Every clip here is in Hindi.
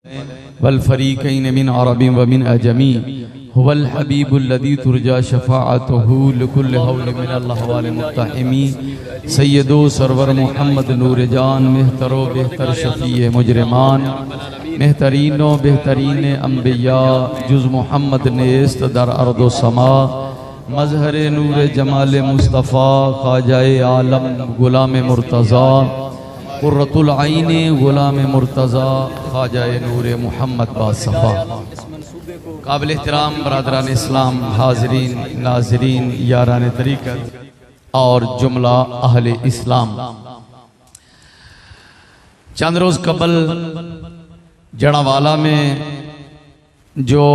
वल फरीक़ैन मिन अरबी व मिन अजमी हुवल हबीबुल्लज़ी तुरजा शफ़ाअतुहु लिकुल्लि हौलिन मिनल अहवाल मुत्तहमी सय्यदो सरवर मुहम्मद नूर जान मेहतरो बेहतर शफ़ीए मुजरिमान मेहतरीनो बेहतरीन अम्बिया जुज़ मुहम्मद नेस्त दर अर्दो समा मज़हर नूर जमाल मुस्तफ़ा ख्वाजाए आलम गुलाम मुर्तज़ा कुर्रतुल आईने गुलाम मुर्तज़ा ख्वाजाए नूर मुहम्मद बासफ़ा। काबिल एहतराम बरादरान इस्लाम, हाज़रीन नाज़रीन, यारान तरीक़त और जुमला अहले इस्लाम, चंद रोज़ कबल जड़ावाला में जो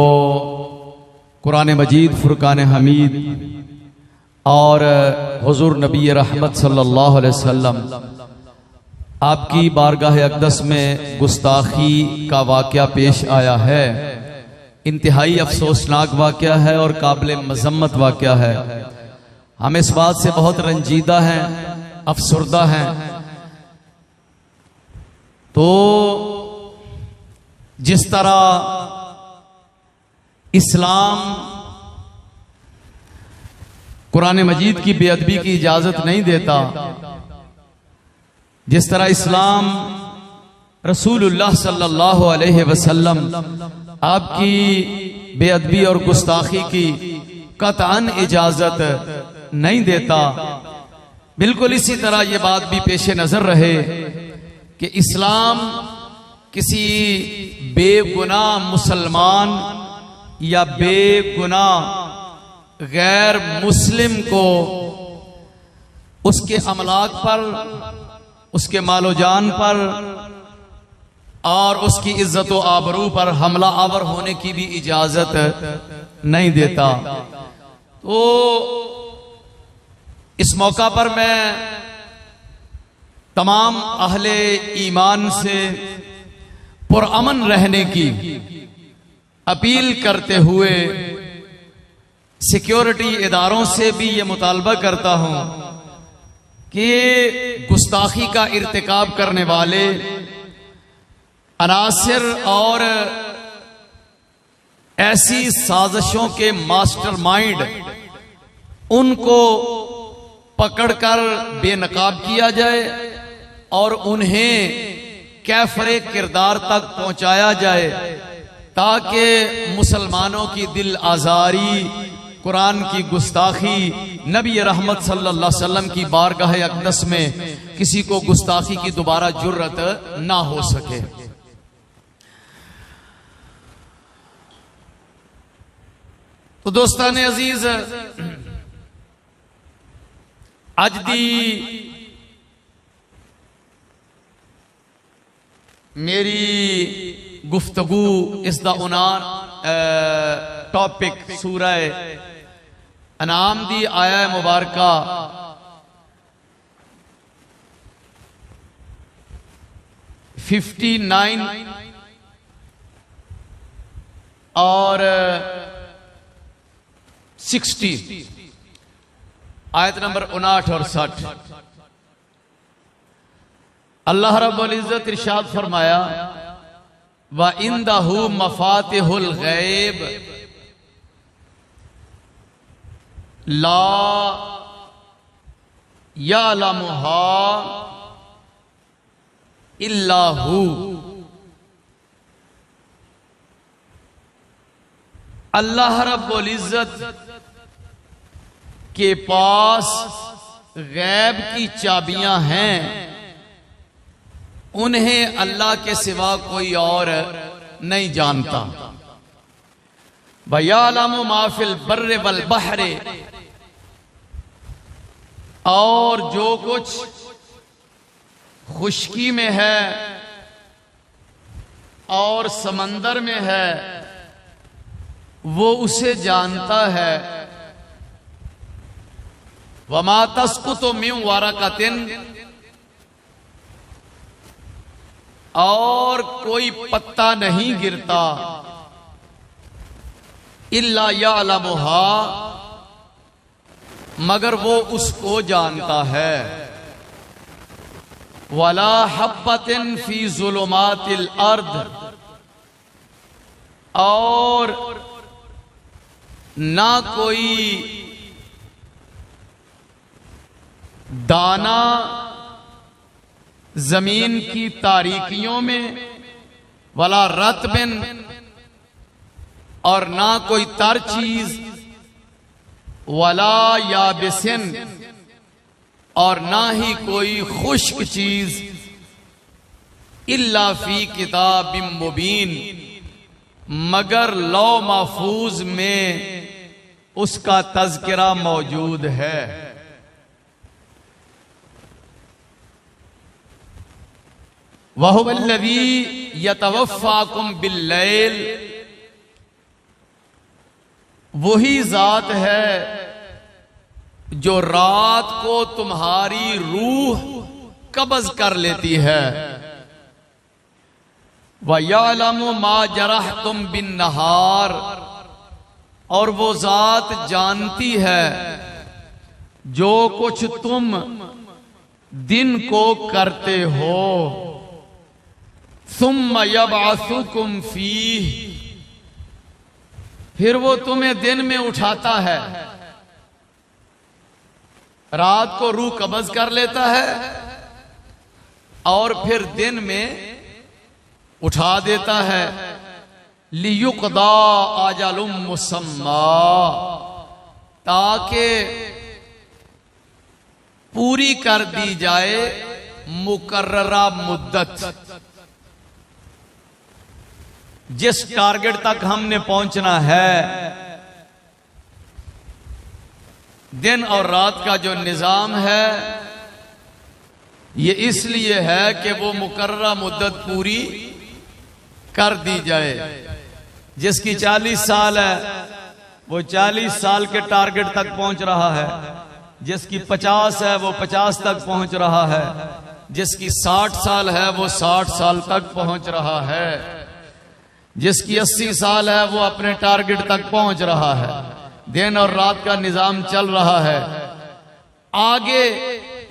कुरान मजीद फुरकान हमीद और हुज़ूर नबी रहमत सल्लल्लाहु अलैहि वसल्लम आपकी बारगाह अक़दस में गुस्ताखी का वाक़या पेश आया है। इंतहाई अफसोसनाक वाक़या है और काबिल मज़म्मत वाक़या है। हम इस बात से बहुत रंजीदा हैं, अफसुर्दा हैं। तो जिस तरह इस्लाम कुरान मजीद की बेअदबी की इजाजत नहीं देता, जिस तरह इस्लाम रसूलुल्लाह सल्लल्लाहु अलैहि वसल्लम आपकी बेअदबी और गुस्ताखी की कतअन इजाजत नहीं देता, बिल्कुल इसी तरह यह बात भी पेश नजर रहे कि इस्लाम किसी बेगुनाह मुसलमान या बेगुनाह गैर मुस्लिम को उसके अमलाक पर, उसके मालो जान पर और उसकी इज्जत व आबरू पर हमला आवर होने की भी इजाजत नहीं देता। तो इस मौका पर मैं तमाम अहले ईमान से पुरअमन रहने की अपील करते हुए सिक्योरिटी इदारों से भी ये मुतालबा करता हूं कि गुस्ताखी का इर्तिकाब करने वाले अनासिर और ऐसी साजिशों के मास्टरमाइंड उनको पकड़कर बेनकाब किया जाए और उन्हें कैफरे किरदार तक पहुंचाया जाए, ताकि मुसलमानों की दिल आजारी, कुरान की गुस्ताखी, नबी रहमत सल्लल्लाहु अलैहि वसल्लम की बारगाह अक़दस में किसी को गुस्ताखी की दोबारा जुर्रत ना हो सके। तो दोस्तान अजीज, अज दी मेरी गुफ्तगू इसदा उनान टॉपिक सूरह अनाम दी आया मुबारका 59 और 60, आयत नंबर 59 और 60। अल्लाह रब्बुल इज्जत इरशाद फरमाया, व इंदहु मफातिहुल गैब ला यअलमुहा इल्ला हु। अल्लाह रब्बुल इज्जत के पास गैब की चाबियां हैं, उन्हें अल्लाह के सिवा कोई और नहीं जानता। वयअलमु मा फिल बर्रि वल बहरे, और जो कुछ खुश्की में है और समंदर में है वो उसे जानता है। वमा तस्कुतु मिन वरक़तिन, और कोई पत्ता नहीं गिरता, इल्ला यअलमुहा, मगर वो उसको जानता है। वला हब्बतिन फी ज़ुलुमातिल अर्द, और ना कोई दाना जमीन की तारीकियों में, वला रत्बिन, और ना कोई तर चीज, वला याबिसिन, और ना ही कोई खुश्क चीज, इल्ला फी किताबिम मुबीन, मगर लौ महफूज में उसका तज़किरा मौजूद है। वहुवल्लज़ी यतवफ़्फ़ाकुम बिल्लैल, वही जात है जो रात को तुम्हारी रूह कब्ज़ कर लेती है। व यअलमु मा जरहतुम बिन नहार, और वो जात जानती है जो कुछ तुम दिन को करते हो। सुम्मा यबअसुकुम फीह, फिर वो तुम्हें दिन में उठाता है। रात को रूह कब्ज़ कर लेता है और फिर दिन में उठा देता है। लियुक़दा अजलुम मुसम्मा, ताकि पूरी कर दी जाए मुकर्ररा मुद्दत। जिस टारगेट तक हमने पहुंचना है, दिन और रात का जो निजाम है, ये इसलिए है कि वो मुकर्ररा मुद्दत पूरी कर दी जाए। जिसकी 40 साल है वो 40 साल के टारगेट तक पहुंच रहा है, जिसकी 50 है वो 50 तक पहुंच रहा है, जिसकी 60 साल है वो 60 साल तक पहुंच रहा है, जिसकी 80 साल है वो अपने टारगेट तक पहुंच रहा है। दिन और रात का निजाम चल रहा है। आगे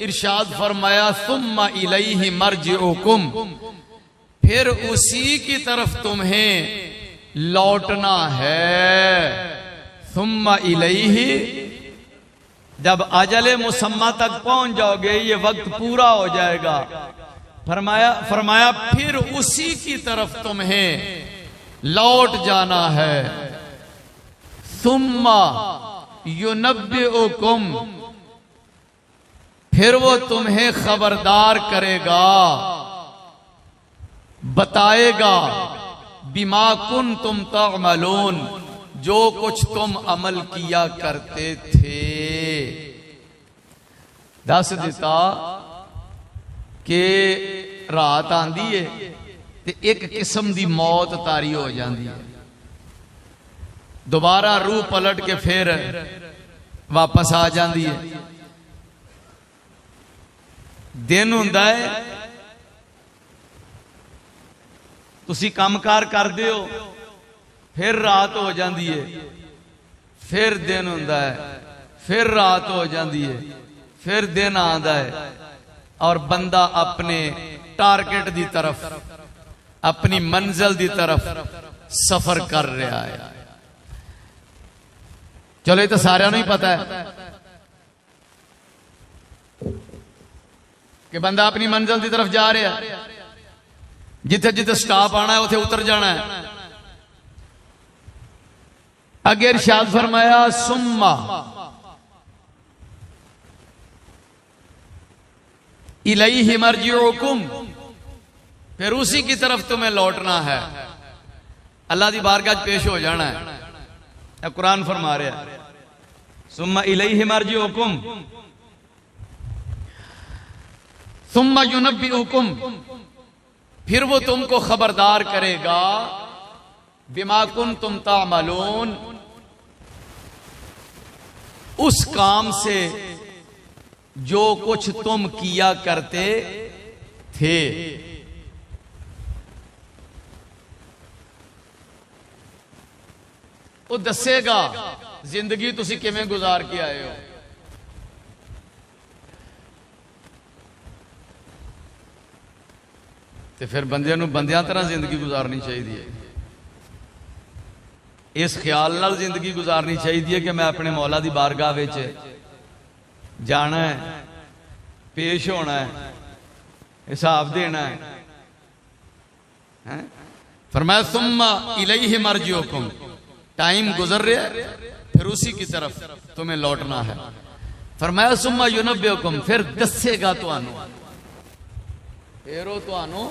इरशाद फरमाया सुम्मा इलैहि मर्जिउकुम, फिर उसी की तरफ तुम्हें लौटना है। सुम्मा इलैहि, जब अजले मुसम्मा तक पहुंच जाओगे, ये वक्त पूरा हो जाएगा। फरमाया फिर उसी की तरफ तुम्हें लौट जाना है। सुम्मा युनब्बिउकुम, फिर वो तुम्हें खबरदार करेगा, बताएगा, बिमा कुंतुम तअमलून, जो कुछ तुम अमल किया करते थे। दस दिता कि रात आंदी है ते एक किस्म दी मौत तारी हो जाती है। दोबारा रूह पलट के फिर वापस आ जाती है। दिन हुंदा है, तुसी कामकार करदे हो, फिर रात हो जाती है, फिर दिन हुंदा है, फिर रात हो जाती है, फिर दिन आंदा है, और बंदा अपने टारगेट दी तरफ, अपनी मंजिल दी तरफ सफर कर रहा है। चलो ये तो सारिਆਂ ਨੂੰ ही पता है कि बंदा अपनी मंजिल की तरफ जा रहा है। जिथे जिथे स्टॉप आना है उथे उतर जाना है। अगे इरशाद फरमाया सुम्मा इलैहि मर्जिउकुम, फिर उसी की तरफ तुम्हें लौटना है। अल्लाह की बारगाह पेश हो जाना है। कुरान फरमा रहा है सुम्मा इलैहि मर्जिउकुम सुम्मा युनब्बिउकुम, फिर वो तुमको खबरदार करेगा, बिमा कुंतुम तामलून, उस काम से जो कुछ तुम किया करते थे। वो दसेगा जिंदगी तुसी किवें गुजार के आए हो। तो फिर बंदियां नूं बंदियां तरह जिंदगी गुजारनी चाहिए। इस ख्याल नाल जिंदगी गुजारनी चाहिए कि मैं अपने मौला दी बारगाह विच जाना है, पेश होना है, हिसाब देना है। फरमाया सुम्मा इलैहि मरजिउकुम, टाइम गुजर रहा है फिर उसी की तरफ तुम्हें लौटना है। फरमाया सुम्मा युनब्बिउकुम, फिर दसेगा तुहानू, फिर वो तुहानू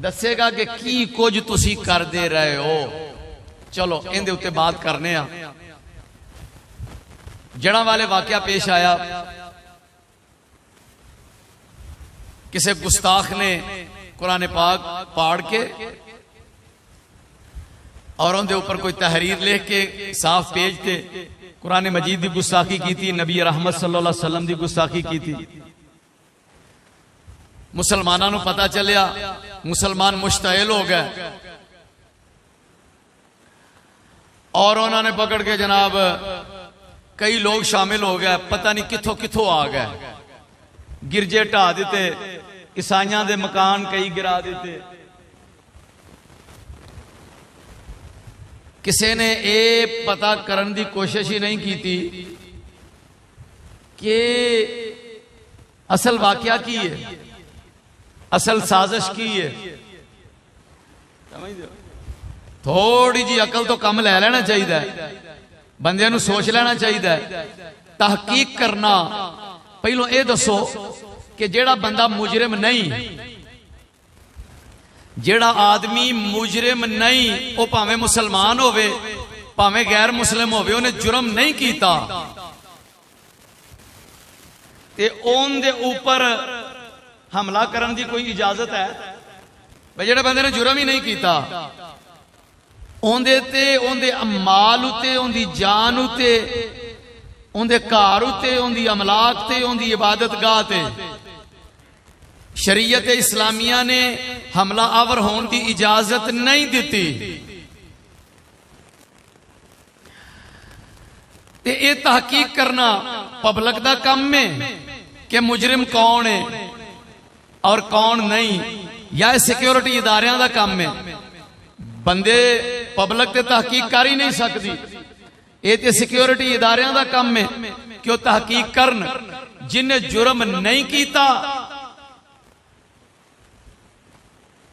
दसेगा कि की कुछ तुसी करदे रहे हो। चलो इहदे उत्ते बात करने आ। जड़ा वाले वाकया पेश आया, किसी गुस्ताख ने कुरान पाक पाड़ के और उनके ऊपर कोई तहरीर लिख के साफ पेज ते कुरान मजीद की गुस्ताखी की थी, नबी रहमत सल्लल्लाहु अलैहि वसल्लम की गुस्ताखी की थी। मुसलमानों को पता चलिया, मुसलमान मुश्तइल हो गए और उन्होंने पकड़ के जनाब कई लोग शामिल हो गए, पता नहीं किथों किथों आ गए, गिरजे ढा दिते, ईसाइयां दे मकान कई गिरा दिते। किसी ने ये पता करने की कोशिश ही नहीं की थी कि असल वाकया की है, असल साजिश की है। थोड़ी जी अकल तो कम ले लेना चाहिए, बंदे नूं सोच लेना चाहिए, तहकीक करना। पहलों ये दसो कि जेड़ा बंदा मुजरिम नहीं, जेड़ा आदमी मुजरिम नहीं, वो भावें मुसलमान होवे भावें गैर मुस्लिम होवे, उन्हें जुर्म नहीं कीता ते उनदे ऊपर हमला करने की कोई इजाजत है? भाई जेड़ा बंदे ने जुर्म ही नहीं कीता, उनदे ते उनदे अमाल उते, उनदी जान उते, उनदे घर उते, उनदी अमलाक ते, उनदी इबादत गाह ते शरीयत इस्लामिया ने हमला आवर होने की इजाजत नहीं दी। ते ये तहकीक करना पब्लिक का काम है कि मुजरिम कौन है और कौन नहीं, या सिक्योरिटी इदारियां का काम है। बंदे पब्लिक ते तहकीक कर ही नहीं सकती, ये तो सिक्योरिटी इदारियां का काम है कि वह तहकीक करन। जिन्हें जुर्म नहीं किया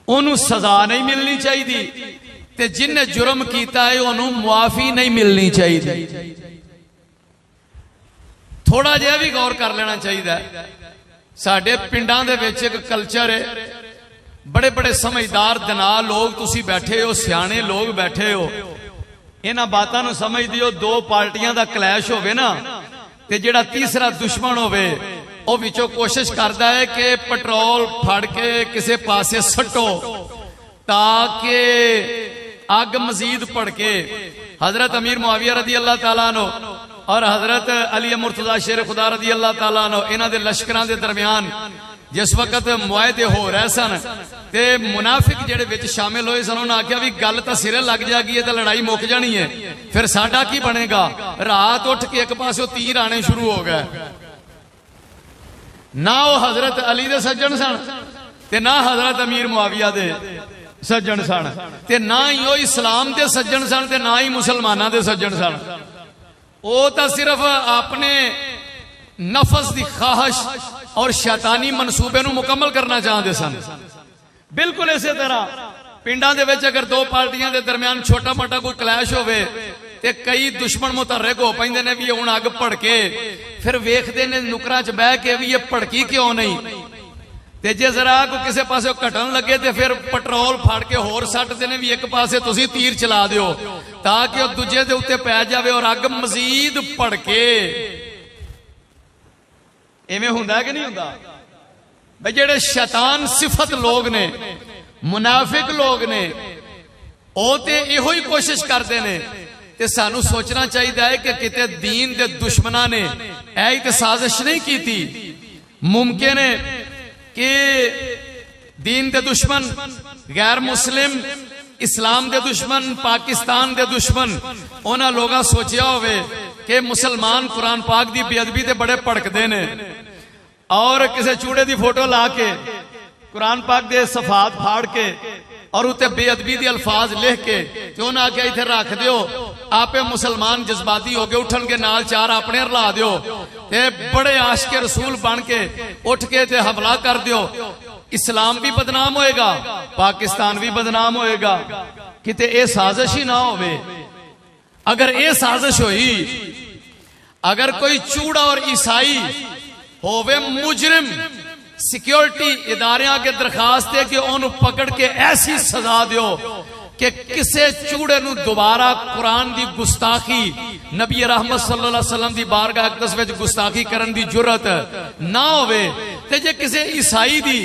उन्होंने सजा नहीं मिलनी चाहिए, ते जिन्हें जुर्म किया है उन्होंने मुआफी नहीं मिलनी चाहिए। थोड़ा जिहा भी गौर कर लेना चाहिए। साडे पिंडां दे विच एक कल्चर है, बड़े बड़े समझदार दना लोग तुसी बैठे हो, सियाने लोग बैठे हो, इन्हां बातां नूं समझदे हो। दो पार्टियां दा क्लैश होवे ना, ते जिहड़ा तीसरा दुश्मन होवे वो विचों कोशिश करता है कि पेट्रोल फड़ के किसी पासे सट्टो ताकि अग मजीद भड़के। हजरत अमीर मुआविया रदी अल्लाह तआला अन्हु और हजरत अली मुर्तजा शेर खुदा रदी अल्लाह तआला अन्हु, इन्हां दे लश्करां दे दरमियान जिस वक्त मुआहदे हो रहे सन ते मुनाफिक जेड़े विच शामिल होए सन, उन्होंने आख्या भी गल तां सिरे लग जाएगी तो लड़ाई मुक जानी है, फिर साडा की बनेगा। रात उठ के एक पासों तीर आने शुरू हो गए। ना वो हजरत अली दे सज्जन सन ते ना हजरत अमीर मुआविया दे सज्जन सन, ते ना ही वो इस्लाम दे सज्जन सन ते ना ही मुसलमाना दे सज्जन सन। वो तो सिर्फ अपने नफस की ख्वाहिश और शैतानी मनसूबे नूं मुकम्मल करना चाहते सन। बिल्कुल इस तरह पिंडां दे विच अगर दो पार्टियां दे दरमियान छोटा मोटा कोई क्लैश होवे ते कई दुश्मन मुतहरक हो पैंदे ने भी हुण अग भड़के, फिर वेखदे ने नुकरां च बह के भी ये भड़की क्यों नहीं, ते जे जरा कोई किसी पासे घटन लगे तो फिर पेट्रोल फड़ के होर सट्टदे ने भी एक पासे तुसीं तीर चला दिओ ताकि वह दूजे दे उत्ते पै जावे और अग मजीद भड़के। इवें हुंदा कि नहीं हुंदा? भाई जेड़े शैतान सिफत लोग ने, मुनाफिक लोग ने, वो तो इहो ही कोशिश करते हैं। ते सानू सोचना चाहिए है कि किते दीन दे दुश्मना ने ऐ ते साजिश नहीं की थी। मुमकिन है कि दीन दे दुश्मन, गैर मुस्लिम, इस्लाम दे दुश्मन, पाकिस्तान दे दुश्मन, उन्होंने लोग सोचा होवे कि मुसलमान कुरान पाक की बेअदबी ते बड़े भड़कते ने और किसी चूड़े की फोटो ला के कुरान पाक दे सफात फाड़ के और उत्ते बेअदबी के अल्फाज लिख के ते उन्हें आख्या इत्थे रख दियो, आपे मुसलमान जज्बाती हो गए उठन के नाल चार अपने रला दियो ते बड़े आशिक रसूल बन के उठ के ते हमला कर दियो। इस्लाम भी बदनाम होएगा, पाकिस्तान भी बदनाम होएगा। किते ए साजिश ही ना होवे। अगर ए साजिश हुई, अगर कोई चूड़ा और ईसाई होवे मुजरिम, सिक्योरिटी इदारे आगे दरखास्त है कि उन्हें पकड़ के ऐसी सजा दियो कि किसे चूड़े नूं दोबारा कुरान दी गुस्ताखी, नबी रहमत सल्लल्लाहु अलैहि वसल्लम दी बारगाह अक़दस विच गुस्ताखी करन दी जुरत ना होवे। ते जे किसे ईसाई दी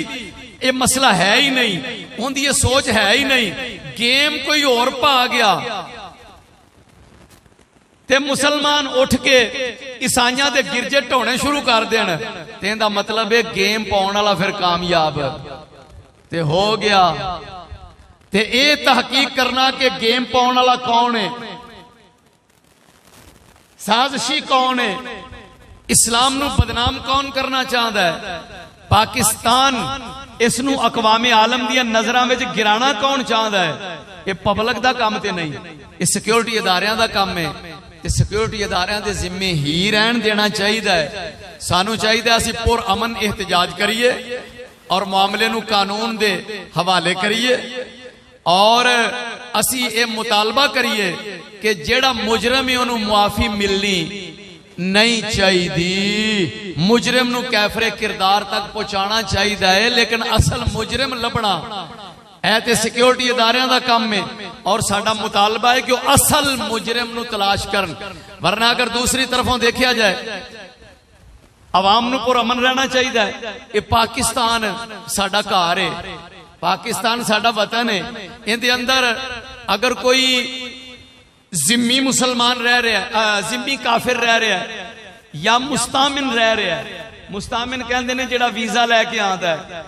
ये मसला है ही नहीं, उनकी ये सोच है ही नहीं, गेम कोई और पा गया ते मुसलमान उठ के ईसाइयां दे गिरजे ढोने शुरू कर देन, ते इहदा मतलब है गेम पाउण वाला फिर कामयाब ते हो गया। ते ये तहकीक करना कि गेम पाउण वाला कौन है, साजिशी कौन है, इस्लाम नू बदनाम कौन करना चाहता है, पाकिस्तान इसनू अकवामे आलम दियां नजरां विच गिराना कौन चाहता है। ये पब्लिक दा काम ते नहीं, ये सिक्योरिटी इदारियां दा काम है। ते सिक्योरिटी इदारियां दे जिम्मे ही रहन देना चाहिए। सानू चाहिए असीं पुर अमन एहतजाज करिए और मामले नू कानून दे हवाले करिए और असी ये मुतालबा करिए कि जेड़ा मुजरम है उन्होंने मुआफी मिलनी नहीं चाहिए। मुजरम नू कैफरे किरदार तक पहुंचाना चाहिए, लेकिन असल मुजरम लभना है ते सिक्योरिटी इदारियां दा काम है और साडा मुतालबा है कि असल मुजरम नू तलाश करन। वरना अगर दूसरी तरफों देखा जाए अवाम नू पुरअमन रहना चाहिए। ये पाकिस्तान साडा घर है, पाकिस्तान साडा वतन है। इहदे अंदर अगर कोई जिम्मी मुसलमान रह रहा है, जिम्मी काफिर रह रहा है या मुस्तामिन रह रहा है, मुस्तामिन कहते हैं जेड़ा वीजा लैके आता है,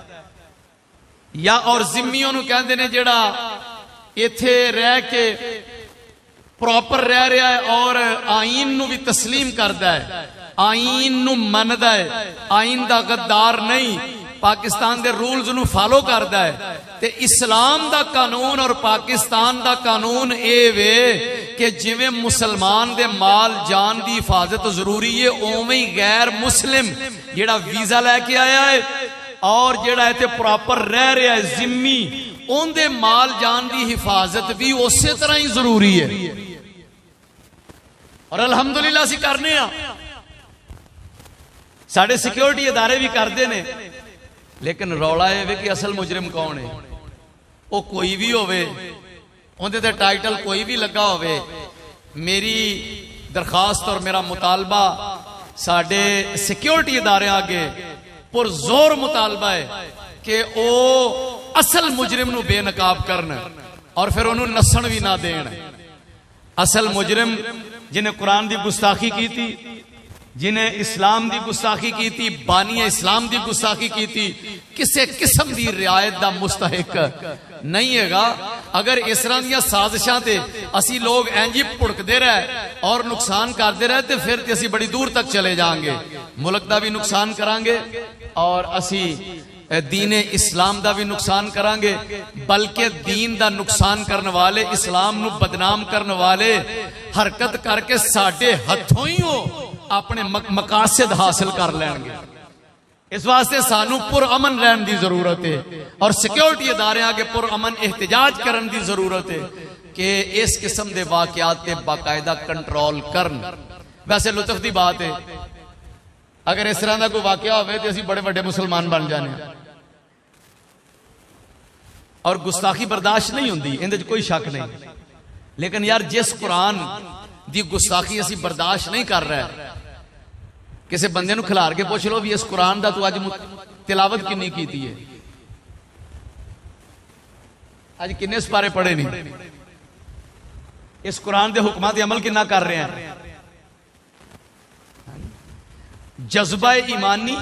या और जिम्मी उन्होंने कहते हैं जेड़ा इथे रह के प्रॉपर रह रहा है और आईन नू भी तस्लीम करता है, आईन नू मनदा है, आईन दा गद्दार नहीं, पाकिस्तान दे रूल्स नू फॉलो करता है। ते इस्लाम दा कानून और पाकिस्तान दा कानून ए वे कि जिवें मुसलमान दे माल जान दी हिफाजत जरूरी है, उवें ही गैर मुस्लिम जेड़ा वीजा लैके आया है और जेड़ा इत्थे प्रॉपर रह रहा है जिम्मी, उनके माल जान की हिफाजत भी उस तरह ही जरूरी है। और अल्हम्दुलिल्लाह असीं करने आ, साडे सिक्योरिटी इदारे भी करते ने। लेकिन रौला है कि असल मुजरिम कौन है, वो कोई भी होवे, उनके ते टाइटल कोई भी लगा होवे। मेरी दरखास्त और मेरा मुतालबा साडे सिक्योरिटी इदारे आगे पुरजोर मुतालबा है कि वो असल मुजरिम नू बेनकाब करन और फिर उन्होंने नसन भी ना देन। असल मुजरिम जिन्हें कुरान की गुस्ताखी की थी, जिन्हें इस्लाम की गुस्ताखी की थी, बानी इस्लाम की गुस्ताखी की थी, किसी किस्म की रियायत का मुस्तहिक नहीं हैगा। अगर इस तरह दी साजिशां ते असी लोग इंज ही भुड़कते रहे और नुकसान करते रहे तो फिर असी बड़ी दूर तक चले जाएंगे, मुल्क का भी नुकसान करांगे और असी दीने इस्लाम का भी नुकसान करांगे। बल्कि दीन का नुकसान करने वाले, इस्लाम नू बदनाम करने वाले हरकत करके साडे हथों ही हो अपने मकासद हासिल कर लेंगे। इस वास्ते सानू पुरअमन रहने की जरूरत है और सिक्योरिटी इदारे आगे पुरअमन एहतजाज करने की जरूरत है कि इस किस्म के वाकयात पे बाकायदा कंट्रोल करन। वैसे लुत्फ की बात है, अगर इस तरह का कोई वाकया हो तो असी बड़े बड़े मुसलमान बन जाने और गुस्ताखी बर्दाश्त नहीं होती, इहदे कोई शक नहीं। लेकिन यार जिस कुरान दी गुस्ताखी असी बर्दाश्त नहीं कर रहे, किसी बंदे नू खिलार के पूछ लो भी इस कुरान का तू अज तिलावत किन्नी कीती है, अज किन्ने सिपारे पढ़े नहीं, इस कुरान के हुक्मां ते अमल किन्ना कर रहे हैं। जज्बा ईमानी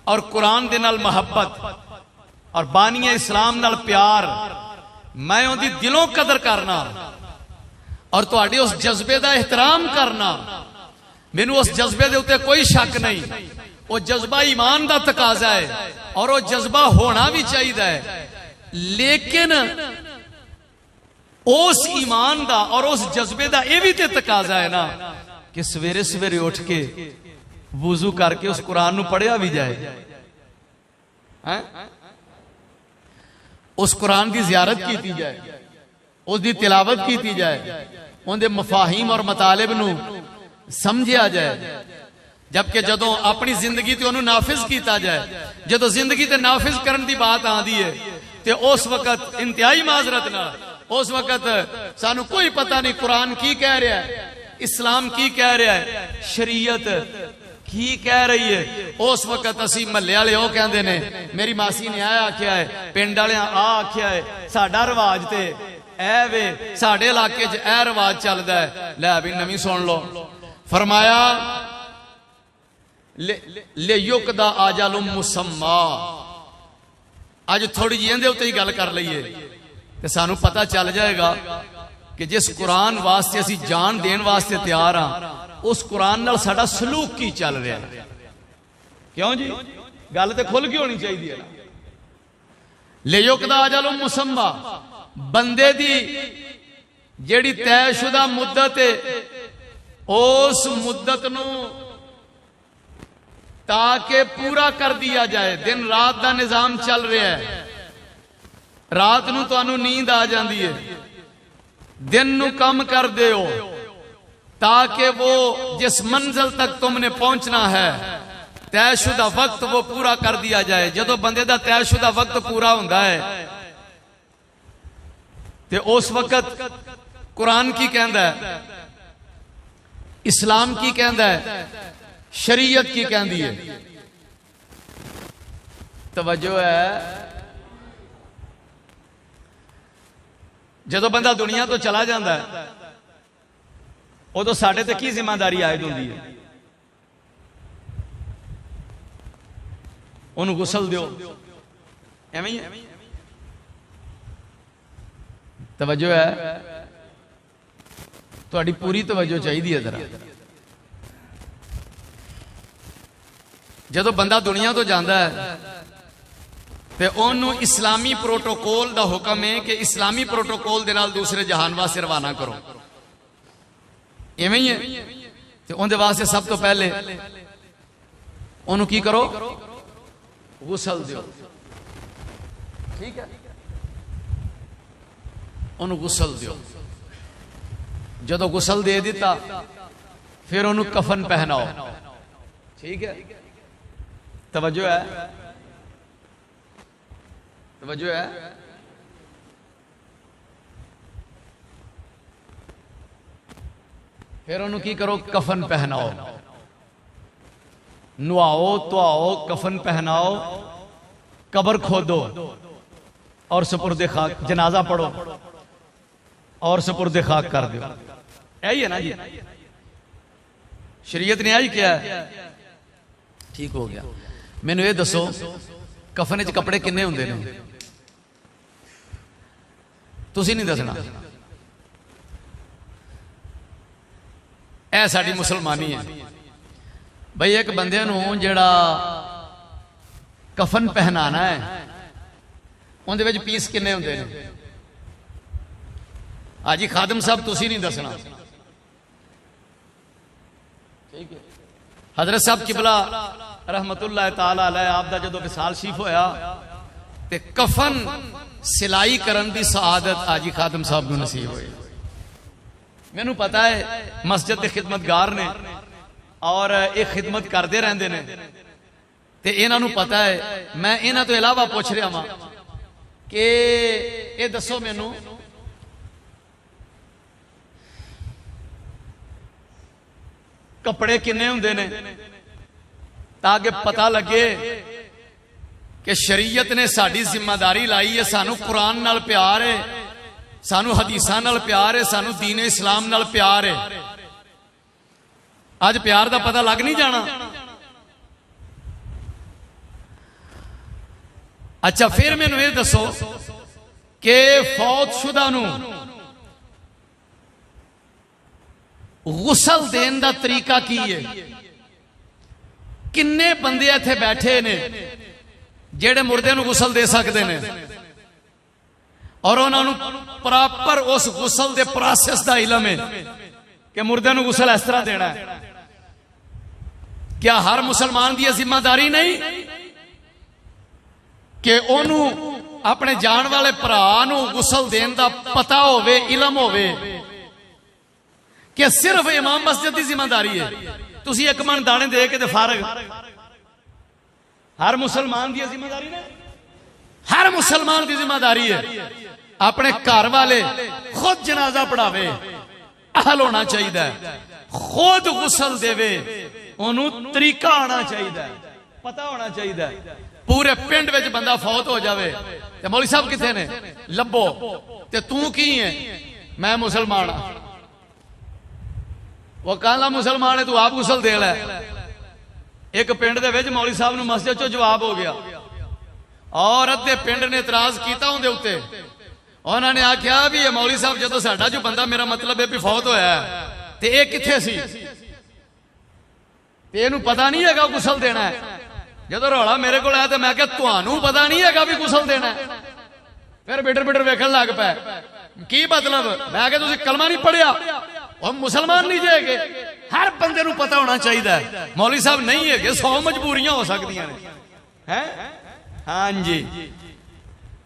और कुरान दे नाल मोहब्बत और बानिया इस्लाम नाल प्यार, मैं उनकी दिलों कदर करना और तुहाडे उस जज्बे का एहतराम करना, मैनू उस जज्बे के उत्ते कोई शक नहीं। वो जज्बा ईमान का तकाजा है और वो जज्बा होना भी चाहिए है। लेकिन उस ईमान का और उस जज्बे का यह भी तो तकाजा है ना कि सवेरे सवेरे उठ के वुजू करके उस कुरान पढ़िया भी जाए, उस कुरान की जियारत की जाए, उसकी तिलावत की जाए, उनके मफाहिम और मतालिब नू समझिया जाए। जबकि जदों अपनी जिंदगी ते उन्होंने नाफिज किया जाए, जदों जिंदगी ते नाफिज करने की बात आती है तो उस वक्त इंतहाई माजरत ना, उस वक्त सानू कोई पता नहीं कुरान की कह रहा है, इस्लाम की कह रहा है, शरीयत की कह रही है। उस वक्त असी महल्ले वाले वो कहते ने, मेरी मासी ने आ आख्या है, पिंड वाले आ आख्या है, साडा रिवाज ते ऐ वे, साडे इलाके च ऐ रिवाज चलदा है। लै भी नवीं सुन लो, फरमाया ले युकदा आजलुम मुसम्मा। अज थोड़ी जी इहदे उत्ते ही गल कर लईए ते सानू पता चल जाएगा कि जिस कुरान वास्ते असी जान देन वास्ते तैयार हाँ, उस कुरान नाल साडा सलूक की चल रहा है। क्यों जी, गल तो खुल के होनी चाहिए है। ले युकदा आजलुम मुसम्मा, बंदे दी जेड़ी तयशुदा मुद्दत है, उस मुद्दत नू ताकि पूरा कर दिया जाए। दिन रात का निजाम चल रहा है, रात नू तुहानू नींद आ जाती है, दिन नू कम कर दो ताकि वो जिस मंजिल तक तुमने पहुंचना है तयशुदा वक्त वो पूरा कर दिया जाए। जदों बंदे दा तयशुदा वक्त पूरा होता है तो उस वक्त कुरान की कहता है, इस्लाम की कहता है, शरीयत की कहती है। तवज्जो है, जदों बंदा दुनिया तो चला जाता है उदों साडे ते की जिम्मेदारी आयद होंदी है? उन्होंने गुसल दो, एवें ही है। तवज्जो है, तुहाडी पूरी तवज्जो चाहिए जरा। जदों बंदा दुनिया तो जाता है तो उन्होंने इस्लामी प्रोटोकॉल का हुक्म है कि इस्लामी प्रोटोकॉल के नाल दूसरे जहान वास्ते रवाना करो, इवें ही है। तो उनके वास्ते सब तो पहले उन्होंने की करो, गुसल दो, ठीक है, उन्होंने गुसल दो। जदों गुसल दे दिता फिर उन्होंने कफन पहनाओ, ठीक है। तवज्जो है, तवज्जो है। फिर उन्होंने की करो, कफन पहनाओ, नुआओ धुआओ, कफन पहनाओ, कब्र खोदो और सुपुर्दे खाक, जनाजा पढ़ो और सुपुर्दे खाक कर दो। यही है ना जी, शरीयत ने यही किया है। ठीक हो गया। मैनू ये दसो, कफन च कपड़े किन्ने हुंदे ने? तुसी नहीं दसना। ऐ साडी मुसलमानी है भाई। एक बंदे नूं जिहड़ा कफन पहनाना है उहदे विच पीस किन्ने हुंदे ने? हाजी खादम साहब तुसी नहीं दसना, ठीक है। हजरत साहब किबला रहमतुल्लाह ताला अलैह आप दा जदों विसाल शीफ होया ते कफन सिलाई करन दी सआदत हाजी खादम साहब नूं नसीब होई। मैनू पता है मस्जिद के खिदमतगार ने और ये खिदमत करते रहते ने ते इन्हां नूं पता है। मैं इन्हां तो इलावा पूछ रहा वां कि ये दसो मैनू, कपड़े किन्ने हुंदे ने ताकि पता लगे कि शरीयत ने साडी जिम्मेदारी लाई है। सानू कुरान नाल प्यार है, सानू हदीसां नाल प्यार है, सानू दीन इस्लाम नाल प्यार है। आज प्यार का पता लग नहीं जाना? अच्छा, फिर मैनू ये दसो कि फौतशुदा नू गुसल देन दा तरीका की है? किन्ने बंदे इत्थे बैठे ने जेड़े मुर्दे नू गुसल दे सकते ने? और उन्होंने प्रॉपर उस गुसल के प्रोसेस का इलम है कि मुर्दे को गुसल इस तरह देना है। क्या हर मुसलमान की जिम्मेदारी नहीं कि ओनू अपने जान वाले भरा गुसल देने का पता होवे, इलम होवे, कि सिर्फ इमाम मस्जिद की जिम्मेदारी है तुसी एक मन दाने दे के फारग? हर मुसलमान की जिम्मेदारी नहीं, हर मुसलमान की जिम्मेदारी है अपने घर वाले खुद जनाजा पढ़ावे, अहल होना चाहिए, खुद गुसल देवे, उन्होंने तरीका आना चाहिए, पता होना चाहिए। पूरे पिंड में बंदा फौत हो जाए तो मौलवी साहब किथे ने, लभो, ते तू की है? मैं मुसलमान हाँ। वो कहला मुसलमान है, तू आप गुसल दे लै। एक पिंड दे विच मौलवी साहब नूं मस्जिद चों जवाब हो गया और अद्धे पिंड ने इतराज किया उहदे उत्ते। उन्होंने आख्या भी ये मौलवी साहब जो साडा जो बंदा, मेरा मतलब है भी फौत होया ते ये किथे सी, ते इहनूं पता नहीं है गुसल देना है। जो रौला मेरे को आया तो मैं क्या तुहानू पता नहीं है भी गुसल देना है? फिर बिटर बिटर वेखण लग पाए की मतलब? मैं क्या तुसीं कलमा नहीं पढ़िया, और मुसलमान नहीं जेगे? हर बंदे नूं पता होना चाहिए। मौलवी साहब नहीं है, 100 मजबूरियां हो सकदियां ने, हैं? हाँ जी।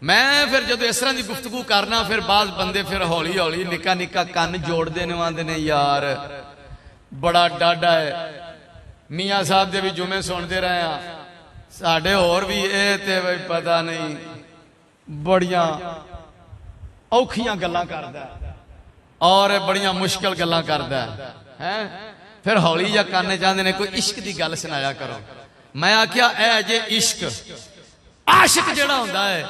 मैं फिर जो इस तरह की गुफ्तगू करना, फिर बाद बंदे फिर हौली हौली निक्का निक्का कन जोड़ते ने, आंदे ने यार बड़ा डाडा है, मियाँ साहब के भी जुमे सुनते रहे हैं, साढ़े होर भी ये ते भाई पता नहीं बड़िया औखियां गल्लां करदा और बड़िया मुश्किल गल्लां करदा है। फिर हौली या करने चाहते ने कोई इश्क की गल सुनाया करो। मैं आख्या ऐ जे इश्क, आशिक जिहड़ा हुंदा है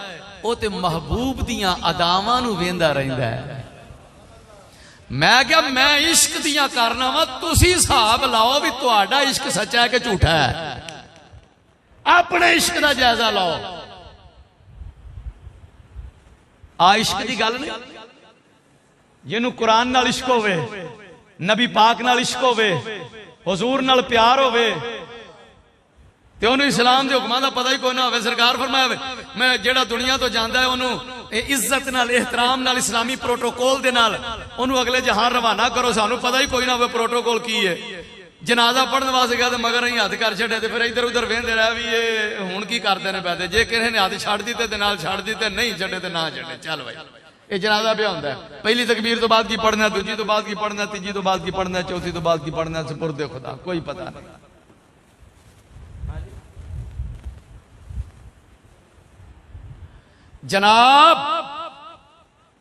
वो ते महबूब दियां अदावां नूं वेंदा रहिंदा है। मैं क्या मैं इश्क दियां करना वा, तुसी हिसाब लाओ भी तुहाडा इश्क सच्चा है कि झूठा है। अपने इश्क का जायजा लाओ। आ इश्क की गल नहीं, जिन्हों कुरान नाल इश्क होवे, नबी पाक नाल इश्क होवे, हुजूर नाल प्यार होवे, ते उन्होंने इस्लाम के हुक्मां दा पता ही कोई ना होवे। सरकार फरमाया मैं जेड़ा दुनिया तो जांदा है उन्होंने इज्जत नाल, एहतराम नाल, इस्लामी प्रोटोकॉल दे नाल उन्होंने अगले जहान रवाना करो, सानू पता ही कोई ना होवे प्रोटोकॉल की है। जनाजा पढ़ने वास्ते गया तो मगर अं हथ कर छड़े, फिर इधर उधर वेंदे रहे भी ये हुण की करते हैं पैदे, जे किसी ने हथ छड़ दिते ते नाल छड़ दिते, नहीं छड़े तो ना छड़े, चल भाई ये जनाजा पिया होंदा है। पहली तकबीर तो बाद की पढ़ना, दूजी तो बाद की पढ़ना, तीजी तो बाद की पढ़ना, चौथी तो बाद की पढ़ना, सुपुर्दे खुदा कोई पता नहीं। जनाब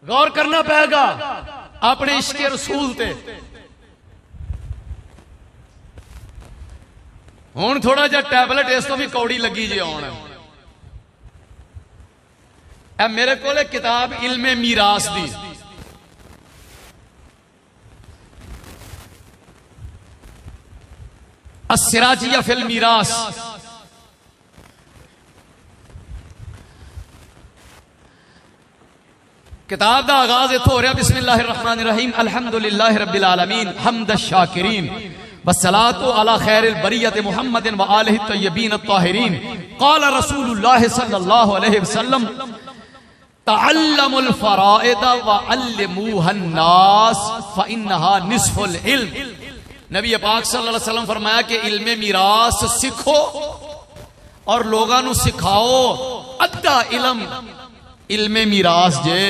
गौर करना पड़ेगा अपने इश्क रसूल ते। हुण थोड़ा जा टैबलेट इस तो भी कौड़ी लगी जी आउण। मेरे को किताब इल्मे मीरास दी, अस्सिराजिया फिल मीरास, किताब का आगाज इत्थों हो रहा, बिस्मिल्लाहिर रहमानिर रहीम, अल्हम्दुलिल्लाहि रब्बिल आलमीन, हम्द शाकिरीन वस्सलातु अला खैरिल बरियत मुहम्मदिन व आलिहि तय्यबीन अत्ताहिरीन। क़ाल रसूलुल्लाह सल्लल्लाहु अलैहि वसल्लम तअल्लमुल फ़राइद व अल्लिमूहन नास फ़इन्नहा निस्फुल इल्म। नबी पाक सल्लल्लाहु अलैहि वसल्लम फरमाया कि इल्मे मीरास सीखो और लोगों को सिखाओ, अद्धा इल्म इल्मे मीरास जे,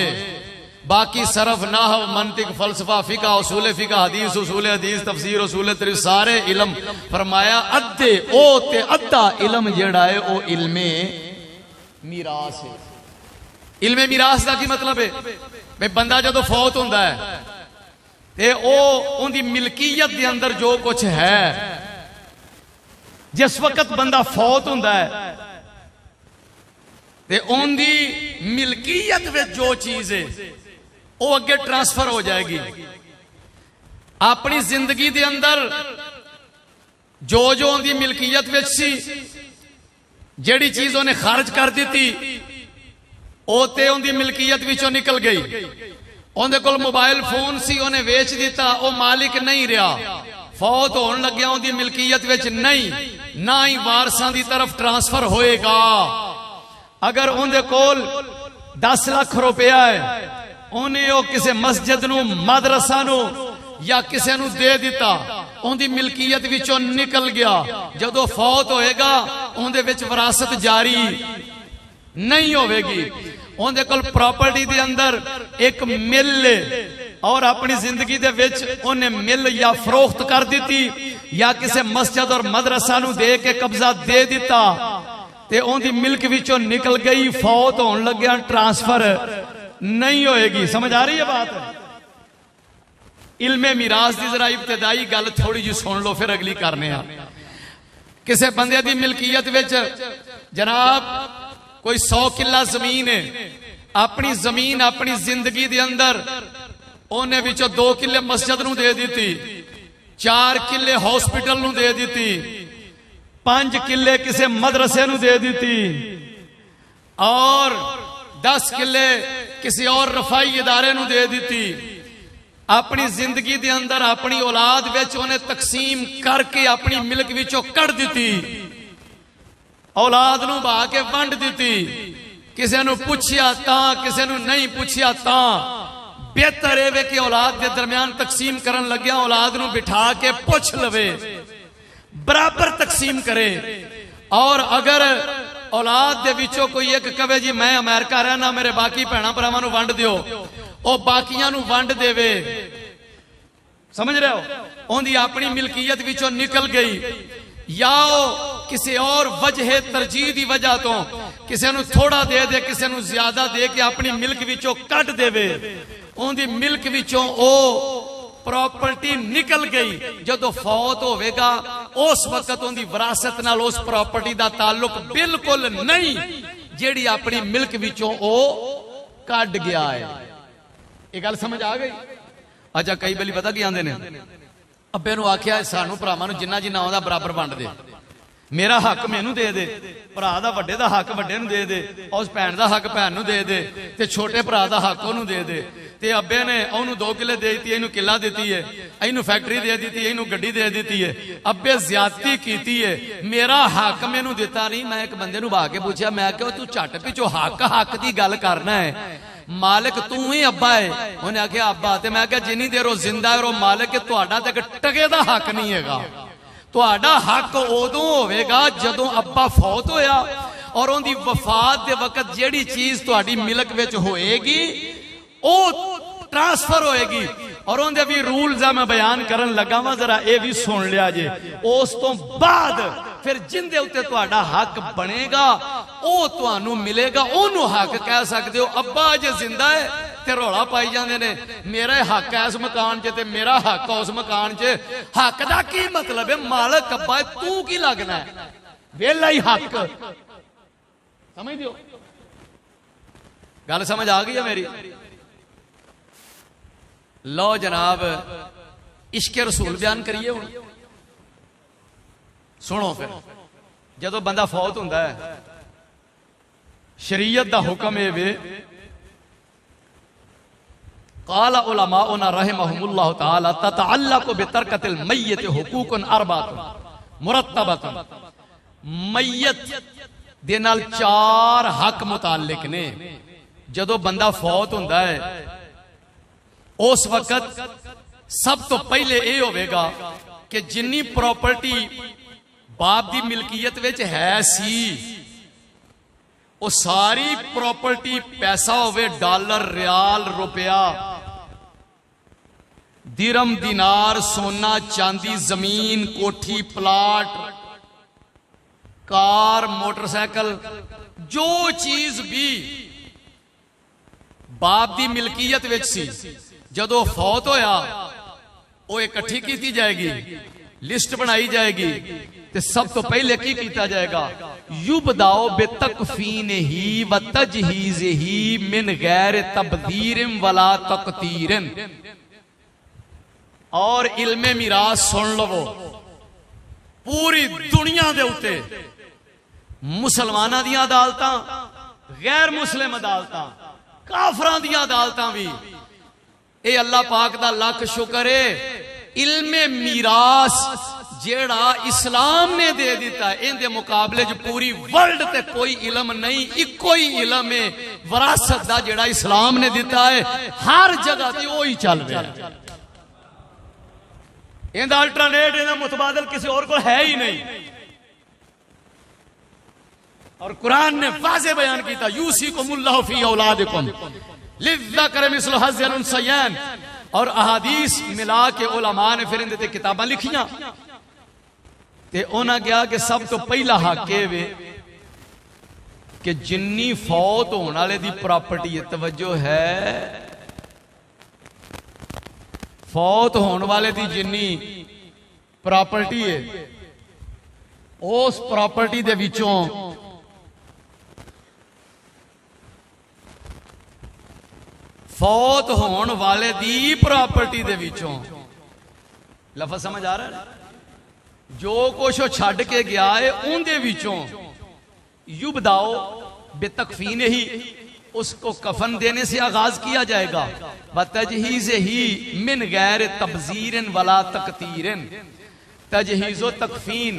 बाकी सरफ नाहव मंतिक फलसफा फिका उसूल फिका हदीस उसूल हदीस तफसीर उसूल तफसीर सारे इल्म फरमाया अद्धे ओ ते अद्धा इल्म जेड़ा है ओ इल्मे मीरास है। इल्मे मीरास का की मतलब है भाई बंदा जो फौत होता है ते ओ उनकी मिल्कियत के अंदर जो कुछ है, जिस वक्त बंदा फौत होता है ते उनकी मिल्कियत में जो चीज है वो अगे ट्रांसफर हो जाएगी। अपनी जिंदगी के अंदर जो जो उनकी मिल्कियत में सी, जेड़ी चीज उन्हें खर्च कर दी वो ते उनकी मिल्कियत विचों निकल गई। उनके कोल मोबाइल फोन सी, उन्हें वेच दिता, वो मालिक नहीं रहा, फौत होने लग्या उनकी मिल्कियत विच नहीं, ना ही वारसां की तरफ ट्रांसफर होएगा। अगर उनके कोल 10 लाख रुपया है, उन्हें वो किसी मस्जिद नू, मदरसा नू या किसी नू दे दिता, उनकी मिलकीयत विचों निकल गया, जदों फौत होएगा उनदे विच विरासत जारी नहीं होवेगी। उनदे कोल प्रॉपर्टी दे अंदर एक मिल और अपनी जिंदगी दे विच उन्हें मिल या फरोख्त कर दी या किसी मस्जिद और मदरसा नू दे के कब्जा दे दिता, ते उनकी मिल्क विचों निकल गई, फौत होने लग्या ट्रांसफर नहीं होएगी। समझ आ रही है बात? इल्मे मिरास की जरा इब्तदाई गल थोड़ी जी सुन लो, फिर अगली करने। किसी बंदे की मिल्कियत विच जनाब कोई 100 किला जमीन है, अपनी जमीन अपनी जिंदगी के अंदर उन्हें विचों 2 किले मस्जिद नू दे दी, 4 किले हॉस्पिटल नू दे दी, 5 किले किसी मदरसे नू दे दी और 10 किले किसी और रफाई इदारे नू दे दी। अपनी जिंदगी के अंदर अपनी औलाद विच उन्हें तकसीम करके अपनी मिल्क विचों कढ़ दी, औलाद नू बहा के वंड दी, किसी नू पुछया तां किसी नू नहीं पुछया तां। बेहतर है कि औलाद के दरमियान तकसीम करन लग्या औलाद नू बिठा के पुछ लवे, बराबर तकसीम करे। और अगर औलाद दे विचों कोई एक कहे जी मैं अमेरिका रहना, मेरे बाकी भैणा भरावां नू वंड दिओ, ओ बाकियां नू वंड देवे, समझ रहे हो, उनकी अपनी मिल्कियत विचों निकल गई, या किसी और वजह तरजीह की वजह तो किसी नू थोड़ा दे दे, किसी नू ज्यादा दे के अपनी मिल्क विचों कट देवे, उनकी मिल्क विचों ओ प्रॉपर्टी निकल गई। जदों फौत होवेगा उस वक्त उनकी विरासत नाल उस प्रॉपर्टी का ताल्लुक बिल्कुल नहीं, जेड़ी अपनी मिल्क विचों ओ कट गया है। ये गल समझ आ गई? अच्छा, कई बारी पता की आंदे ने, अब्बे नू आख्या सानू भरावां नू जिन्ना जिन्ना आउंदा बराबर वंड दे, मेरा हक मैनू दे दे, भरा दा वड्डे दा हक वड्डे नू दे दे, उस भैन दा हक भैन नू दे दे, ते छोटे भरा दा हक ओनू दे दे। ते अब्बे ने ओनू 2 किले दे दी, इनू किला दी है, इनू फैक्ट्री दे दी, इनू गड्डी दे दी है। अब्बे ज्यादती की है, मेरा हक मैनू दिता नहीं। मैं एक बंदे नू बहा के पूछया, मैं क्या तू झट पिछो हक हक की गल करना है, मालिक तू ही अब्बा है? उन्हें आख्या अब्बा। ते मैं क्या जिन्नी देर जिंदा है मालिक है, तुहाडा ते टके दा हक नहीं हैगा। तुहाडा हक उदों होवेगा जदों अब्बा फौत होया और उनकी वफात के वक्त जेड़ी चीज तुहाडी मिल्क विच होएगी ओ ट्रांसफर होएगी। और उनके भी रूल्स है, मैं बयान करन लगा वा, जरा ये भी सुन लिया जे। उस तो बाद फिर जिंदे उत्ते तुहाडा हक बनेगा ओ तुहानू मिलेगा, ओनू हक कह सकते हो। अब्बा जे जिंदा है ते रौला पाई जांदे ने, मेरा हक है इस मकान च ते मेरा हक उस मकान च। हक दा की मतलब है? मालक अब्बा तू की लगना है? वेला ही हक। समझ दियो गल? समझ आ गई है मेरी? लो जनाब, इश्क रसूल बयान करिए हुण। सुनो, फिर जदों बंदा फौत हुंदा है, शरीयत दा हुक्म है वे, क़ाला उलमाउना रहमहुमुल्लाह तआला ततअल्लक़ु बितरकतिल मय्यत हुकूकुन अर्बातुन मुरत्तबतुन। मय्यत दे नाल 4 हक मुतालिक ने। जदों बंदा फौत हुंदा है उस वक्त सब तो पहले यह होगा कि जिन्नी प्रॉपर्टी बाप की मिल्कियत विच है सी, वो सारी प्रॉपर्टी, पैसा होवे, डॉलर, रियाल, रुपया, दिरम, दिनार, सोना, चांदी, जमीन, कोठी, प्लाट, कार, मोटरसाइकिल, जो चीज भी बाप की मिल्कियत विच सी, जदों फौत होया वो इकट्ठी की जाएगी, लिस्ट बनाई जाएगी। ते सब तो पहले की किया जाएगा? युबदाओ बेतकफीनिही व तजहीज़िही मिन गैर तबदीरिन वला तकतीरिन। और इल्मे मिरास सुन लवो, पूरी दुनिया दे उत्ते मुसलमानां दियां अदालतां, गैर मुस्लिम अदालतां, काफरां दियां अदालतां भी, ए अल्लाह पाक दा लख शुक्र है, इल्मे मीरास जेड़ा इस्लाम ने दे दिता है, इनके मुकाबले च पूरी वर्ल्ड ते कोई इलम नहीं, इको ही इलम है विरासत दा जेड़ा इस्लाम ने दिता है, हर जगह ते वही चल रहा है। इनका अल्टरनेट, इनका मुतबादल किसी और को है ही नहीं। और कुरान ने वाज़े बयान किया, यूसीकुमुल्लाहु फी औलादिकुम लिज़्ज़करि मिस्लु हज़्ज़िल उन्सयैन। और अहादीस मिला के उलमा ने फिर इनते किताबां लिखियां ते उन्हें कहा कि सब तो पहला हक वे कि जिन्नी फौत होने वाले दी प्रॉपर्टी है, तवज्जो है, फौत होने वाले दी जिन्नी प्रॉपर्टी है, उस प्रॉपर्टी दे विचों फौत होने वाले दी प्रॉपर्टी दे विचों, लफज समझ आ रहा है, जो कुछ छड़ के गया है उनके विचों युबदाओ बेतकफीन ही, उसको कफन देने से आगाज किया जाएगा। बतजहीज़ ही मिन गैर तबजीरन वला तकतीरन, तजहीज़ो तकफीन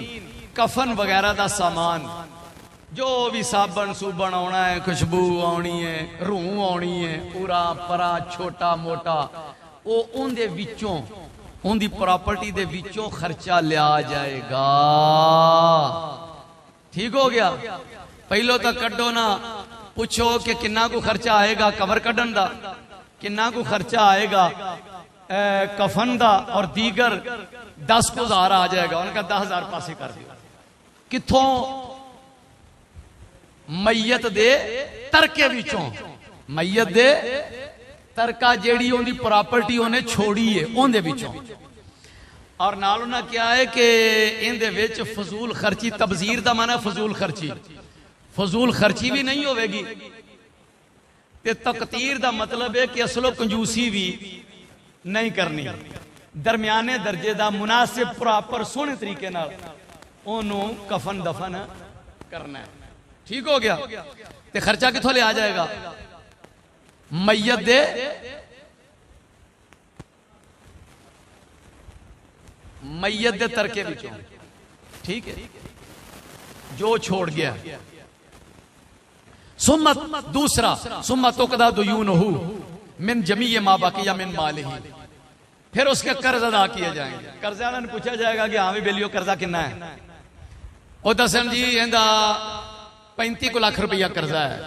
कफन वगैरह का सामान, जो भी साबन सूबन आना है, खुशबू आनी है, रूह आनी है, पूरा परा छोटा मोटा, वो उनके विचों, उनकी प्रॉपर्टी दे विचों खर्चा लिया जाएगा। ठीक हो गया? पहलो तो कड्डो ना, पूछो कि किन्ना को खर्चा आएगा कवर कड्डन दा, किन्ना को खर्चा आएगा कफन दा, और दीगर 10,000 आ जाएगा। उनका 10,000 पासे कर दिया। किथों? मैयत दे तरके विचों, मैयत दे तरका जेड़ी उनकी प्रॉपर्टी उन्हें छोड़ी है उनके विचों। और नाल उन्हें क्या है कि इनदे विच फजूल खर्ची, तबजीर दा माना फजूल खर्ची, फजूल खर्ची भी नहीं होगी, ते तकतीर दा मतलब है कि असलो कंजूसी भी नहीं करनी, दरमियाने दर्जे दा मुनासिब प्रॉपर सोहने तरीके नाल ओनू कफन दफन करना है। ठीक हो गया? ते खर्चा किथों लिया जाएगा? मैयत दे मैयत दे तरके विचों। ठीक है, जो छोड़ गया। सुम्मत दूसरा, सुम्मत तुकदा दुयूनहु मिन जमीय मा बकिया मिन मालिही, फिर उसके कर्ज अदा किए जाएंगे। कर्जा वाले ने पूछा जाएगा कि हाँ भी बेलियो कर्जा कितना है, वो दसन जी इंदा 35 लाख रुपया कर्जा है।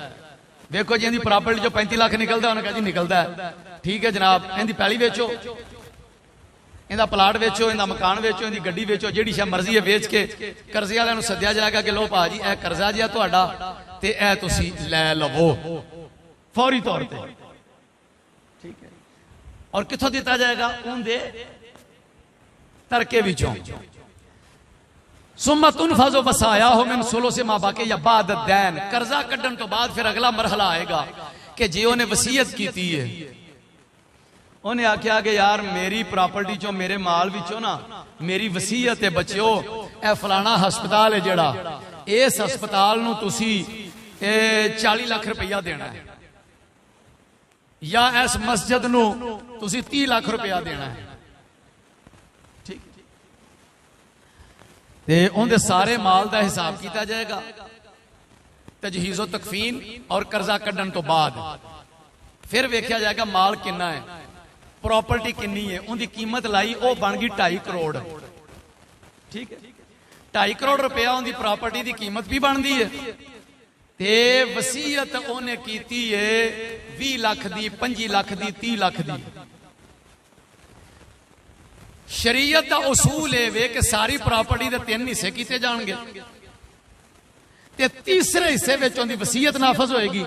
देखो जी, इनकी प्रॉपर्टी जो 35 लाख निकलता है, उन्होंने कहा जी निकलता है, ठीक है जनाब, इनकी पैली बेचो, इनका प्लाट बेचो, इनका मकान बेचो, इनकी गड्डी बेचो, जिहड़ी शे मर्जी है बेच के कर्जे वाले सद्या जाएगा कि लो भाजी यह कर्जा जी तुहाडा ते ए तुसी लै लवो फौरी तौर पर। ठीक है, और किथों दिता जाएगा? उनके तरके विचों। सुम्मा तुनफाजो बसाया हो मिन सुलो से माँ बाके या बाद दैन, कर्जा कड्डन तो बाद फिर अगला मरहला आएगा कि जे उन्हें वसीयत की थी है, उन्हें आख्या कि यार मेरी प्रॉपर्टी चो, मेरे माल विचों ना मेरी वसीयत है बच्चो, ए फलाना हस्पताल है जेड़ा, इस हस्पताल नूं तुसी 40 लाख रुपया देना है, या इस मस्जिद नूं तुसी 30 लाख रुपया देना है। ते उनके सारे माल का हिसाब किया जाएगा तजहीज़ो तकफीन और कर्जा कड्डन तो बाद। फिर वेख्या जाएगा माल कितना है, प्रॉपर्टी कितनी है, उनकी कीमत लाई वो बन गई 2.5 करोड़। ठीक है, 2.5 करोड़ रुपया उनकी प्रॉपर्टी की कीमत भी बनती है। ते वसीयत उन्हें की है 20 लाख दी, 25 लाख दी, 30 लाख दी। शरीयत का उसूल है कि सारी प्रॉपर्टी के 3 हिस्से किए जाएंगे, ते तीसरे हिस्से में उनकी वसीयत नाफज होएगी।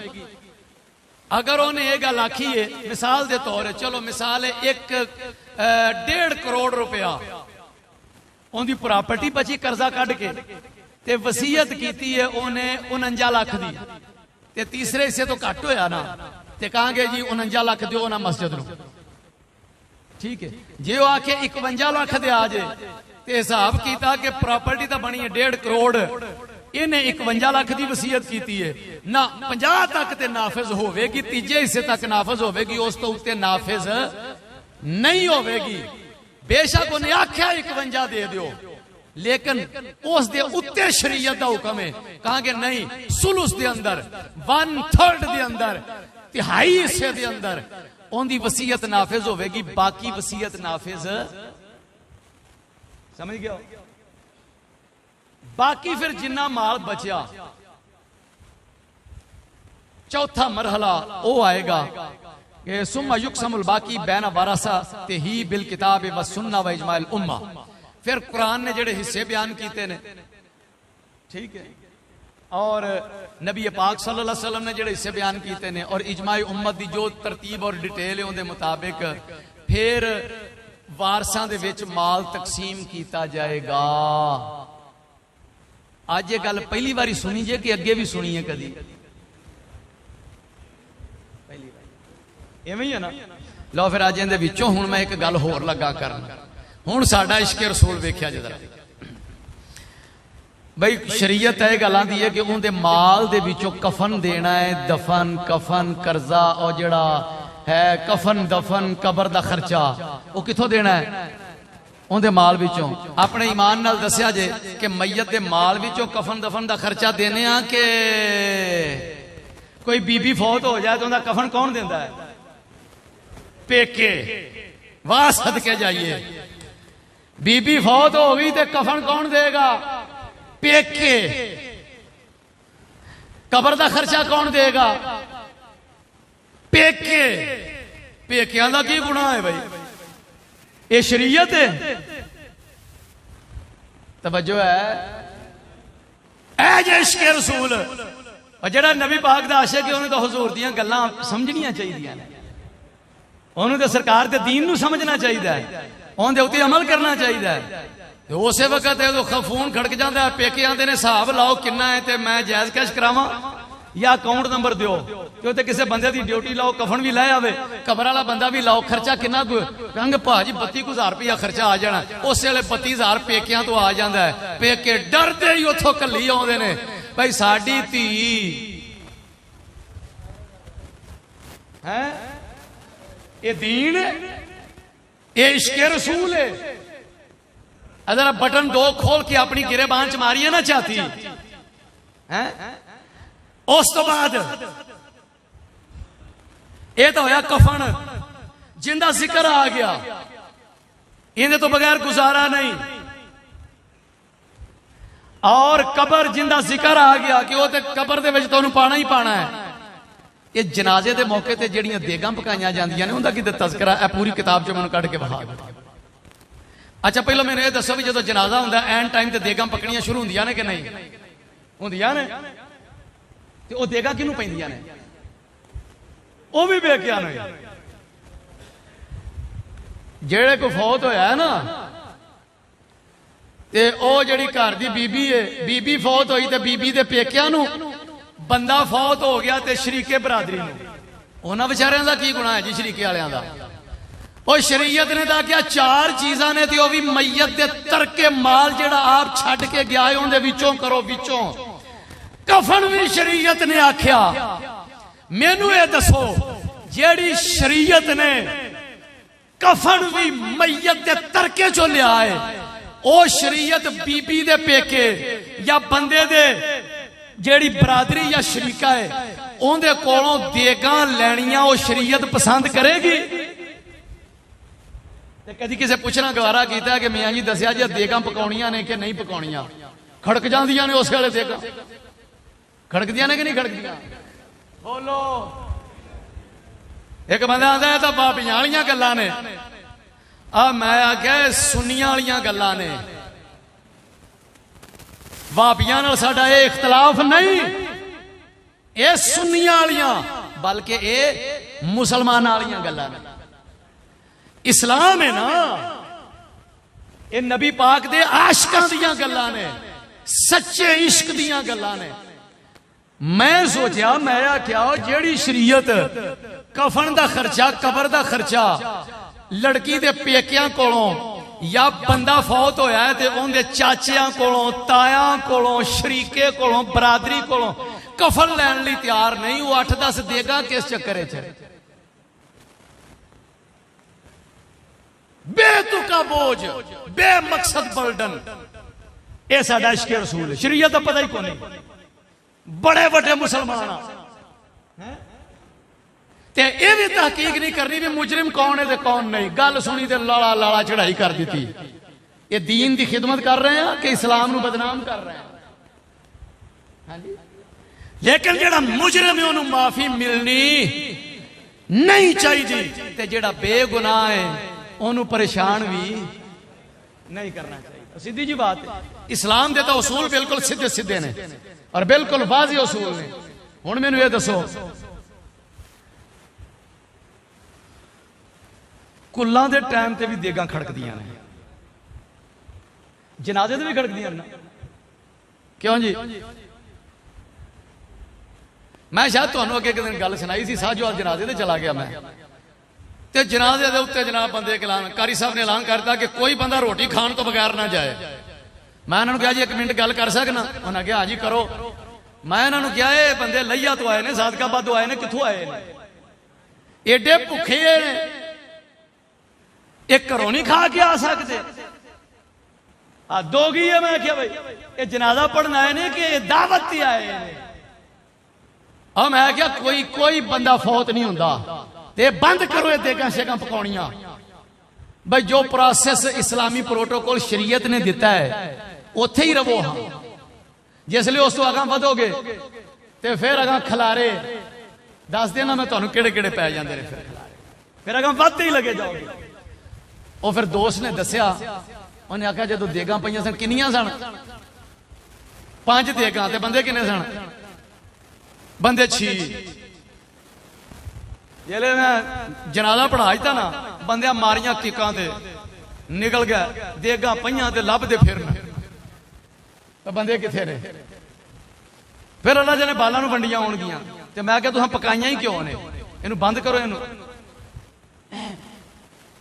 अगर उन्हें यह गल आखी है, मिसाल के तौर, चलो मिसाल है 1.5 करोड़ रुपया उनकी प्रॉपर्टी बची कर्जा कढ़ के, ते वसीयत की है उन्हें 49 लाख दी, ते तीसरे हिस्से तो घट होया ना, ते कहांगे जी 49 लाख दो ना मस्जिद नूं। ठीक है, जे वो आके 51 लाख दे आ जाए, ते हिसाब किया कि प्रॉपर्टी तो बनी है 1.5 करोड़, इन्हें 51 लाख की वसीयत की है ना, 50 तक ते नाफिज होगी, तीजे हिस्से तक नाफिज होगी, उस तो उत्ते नाफिज नहीं होगी। बेशक उन्हें आख्या 51 दे दो, लेकिन उस दे उत्ते शरीयत का हुक्म है, कहा कि नहीं सुलुस दे अंदर 1/3 दे अंदर तिहाई हिस्से दे अंदर उनकी वसीयत नाफिज होगी, बाकी वसीयत नाफिज समझ गया। बाकी फिर जिन्ना माल बचा चौथा मरहला वो आएगा कि सुम्मा युक्समुल बाकी बैना वारसा ते ही बिल किताब व सुन्ना व इजमाइल उम्मा। फिर कुरान ने जेड़े हिस्से बयान किए ने, ठीक है, और नबी पाक सल्लल्लाहु अलैहि वसल्लम ने जेड़े हिस्से बयान किए ने और इजमाई उम्मत की जो तरतीब और डिटेल है उनके मुताबिक फिर वारसां दे विच माल तकसीम किया जाएगा। आज ये गल पहली बारी सुनी जे कि अगे भी सुनी है कदी? पहली बार इवें ही है ना। लो फिर अज इहदे विचों हुण मैं एक गल होर लगा करन। हुण साडा इश्क रसूल वेख्या जे जरा भाई, शरीयत यह गल आंदी है कि उनके माल दे विचों कफन देना है, दफन कफन कर्जा और जड़ा है कफन दफन कबर दा खर्चा वो किथों देना है? उनके माल विचों। अपने ईमान नाल दस्या जे कि मैयत दे माल विचों कफन दफन दा खर्चा देने आ कि कोई बीबी फौत हो जाए तो उनका कफन कौन देंदा है? पेके। वाह सदके जाइए, बीबी फौत हो गई तो कफन कौन देगा? पेके। कबर का खर्चा कौन देगा? पेके। पेकियां का की गुनाह है भाई? ये शरीयत है? तवज्जो है ऐ इश्क रसूल। और जड़ा नबी पाक दा आशिक है उन्हें तो हुजूर दियां गल्लां समझनियां चाहिए ने, उन्हें तो सरकार के दीन नूं समझना चाहिए, उनके उत्ते अमल करना चाहिए। उस वक्त फोन खड़क जाता है, पेके आते ने हिसाब लाओ किन्ना है तो मैं जायज कैश करावा या अकाउंट नंबर दो, तो किसी बंदे की ड्यूटी लाओ, कफन भी लै आवे, कबर वाला बंदा भी लाओ, खर्चा किन्ना कहेंग भाजी 32,000 रुपया खर्चा आ जाना। उस वेले 32,000 पेकियां तो आ जाता है। पेके डरते ही उथों कली आउंदे ने भाई साडी धी है, ये दीन है, ये इश्क रसूल है। अगर बटन दो खोल के अपनी गिरेबान च मारिए ना चाहती है। उस तो बाद यह तो होया कफन, जिंदा जिक्र आ गया, इन्हें तो बगैर गुजारा नहीं। और कबर जिंदा जिक्र आ गया कि वो तो कबर दे विच तुहानूं पाना ही पाना है। ये जनाजे के मौके पर जिहड़ियां देगां पकाईयां जांदियां ने उनका की तज़किरा है पूरी किताब च मैनूं कढ के विखा। अच्छा पहले मैंने ये दसो भी जो जनाजा होंदा एंड टाइम ते देगां पकनियां शुरू होंदियां ने कि नहीं होंदियां ने? ते ओ देगां किहनूं पैंदियां ने? ओ भी बेकियां ने। जेड़े को फौत होया है ना ते ओ जिहड़ी घर दी बीबी है, बीबी फौत होई ते बीबी दे पेकियां नूं, बंदा फौत हो गया ते शरीके बरादरी नूं, उन्हां बेचारियां दा की गुनाह है जी शरीके वालियां दा? और शरीयत ने तो क्या 4 चीज़ां ने तो भी मैयत दे तरके माल जेड़ा आप छड़ के गया है उनदे विचों करो। विचों कफन भी शरीयत ने आख्या। मैनू ये दसो जेड़ी शरीयत ने कफन भी मैयत दे तरके चो लिया है, ओ शरीयत बीबी दे पेके या बंदे दे जेड़ी बरादरी या शरीका है उनदे कोलों देगां लैणियां ओ शरीयत पसंद करेगी? कभी किसी पूछना गवारा किया कि मियाँ जी दसिया जी देगां पकाउणियां ने कि नहीं पकाउणियां? खड़क जांदियां ने उस वेले देगां खड़कदियां ने कि नहीं खड़कदियां? बोलो। एक बंदा आंदा है तो बाबियां वालियां गल्लां ने, आ मैं आख्या सुन्नियां वालियां गल्लां ने। बाबियां नाल साडा ये इख्तलाफ नहीं, ये सुन्नियां वालियां बल्कि ये मुसलमानां वालियां गल्लां ने। इस्लाम है ना, ये नबी पाक दे आशिकां दियां गल्लां ने, सच्चे इश्क दियां गल्लां ने। मैं सोचा मैं आख्या जेड़ी शरीयत कफन दा खर्चा कबर दा खर्चा लड़की दे पेकियां कोलों या बंदा फौत होया है ते उनके चाचियां कोलों तायां कोलों शरीके कोलों बरादरी कोलों कफन लैन लई तैयार नहीं, वो 8-10 देगा किस चक्कर च? बेतुका बोझ, बेमकसद बर्डन। यह साडा इश्क रसूल है। शरीयत का पता ही कोई नहीं, बड़े बड़े मुसलमान ते ये भी तहकीक नहीं करनी भी मुजरिम कौन है ते कौन नहीं। गल सुनी ते लाला लाला चढ़ाई कर दी। ये दीन की खिदमत कर रहे हैं कि इस्लाम को बदनाम कर रहे हैं? हाँ जी। लेकिन जेड़ा मुजरिम है उन्होंने माफी मिलनी नहीं चाहिए ते जेड़ा बेगुनाह है उन्होंने परेशान भी नहीं करना चाहिए। सीधी जी बात है। इस्लाम दे तो उसूल बिल्कुल सीधे सीधे ने और बिल्कुल वाज़ेह उसूल ने। हुण मैनूं ये दसो, कुल्लां दे टाइम ते भी देगां खड़कदियां ने, जनाजे ते भी खड़कदियां ने, क्यों जी? मैं शायद तुहानूं अगे एक दिन गल सुनाई सी, साजो जनाजे ते चला गया मैं, ते जनाजे दे उत्ते जनाब बंदे ऐलान, कारी साहब ने ऐलान करता कि कोई बंदा रोटी खाण तो बगैर ना जाए। मैं इन्होंने कहा जी एक मिनट गल कर सकना? उन्होंने कहा हाँ जी करो। मैं इन्होंने कहा ये बंदे लइया तो आए ने, सादकाबाद तो आए ने, कित्थों आए ने? एडे भुखे ने, एक घरों नहीं खा के आ सकते? हद हो गई है। मैं क्या भाई ये जनाजा पढ़ना आए ने कि दावत ही आए ने? और मैं क्या कोई बंदा फौत नहीं होता, ते बंद करो ये देगां शेगां पकाउणियां। भाई जो प्रोसेस इस्लामी प्रोटोकॉल शरीयत ने दिता है उत्थे ही रवो। हाँ जिसलिए उस तो अगां वधोगे ते फिर अगां खलारे दस देना मैं तुहानूं किहड़े किहड़े पै जांदे ने, फिर अगां वधदे ही लगे जाओगे। वो फिर दोस्त ने दस्या, उन्हें आख्या जो देगां पईयां सन किन्नियां सन? 5 देगां ते बंदे किन्ने सन? बंदे 6। जिसले मैं जनाजा पढ़ा दिता ना, बंदे मारियां किकां ते निकल गया, देगां पईयां ते लभदे फिरन, तो बंदे किथे ने? फिर अल्लाह जाने बालां नूं वंडियां होणगियां। ते मैं क्या तुहां पकाइयां ही क्यों ने? इहनूं बंद करो इहनूं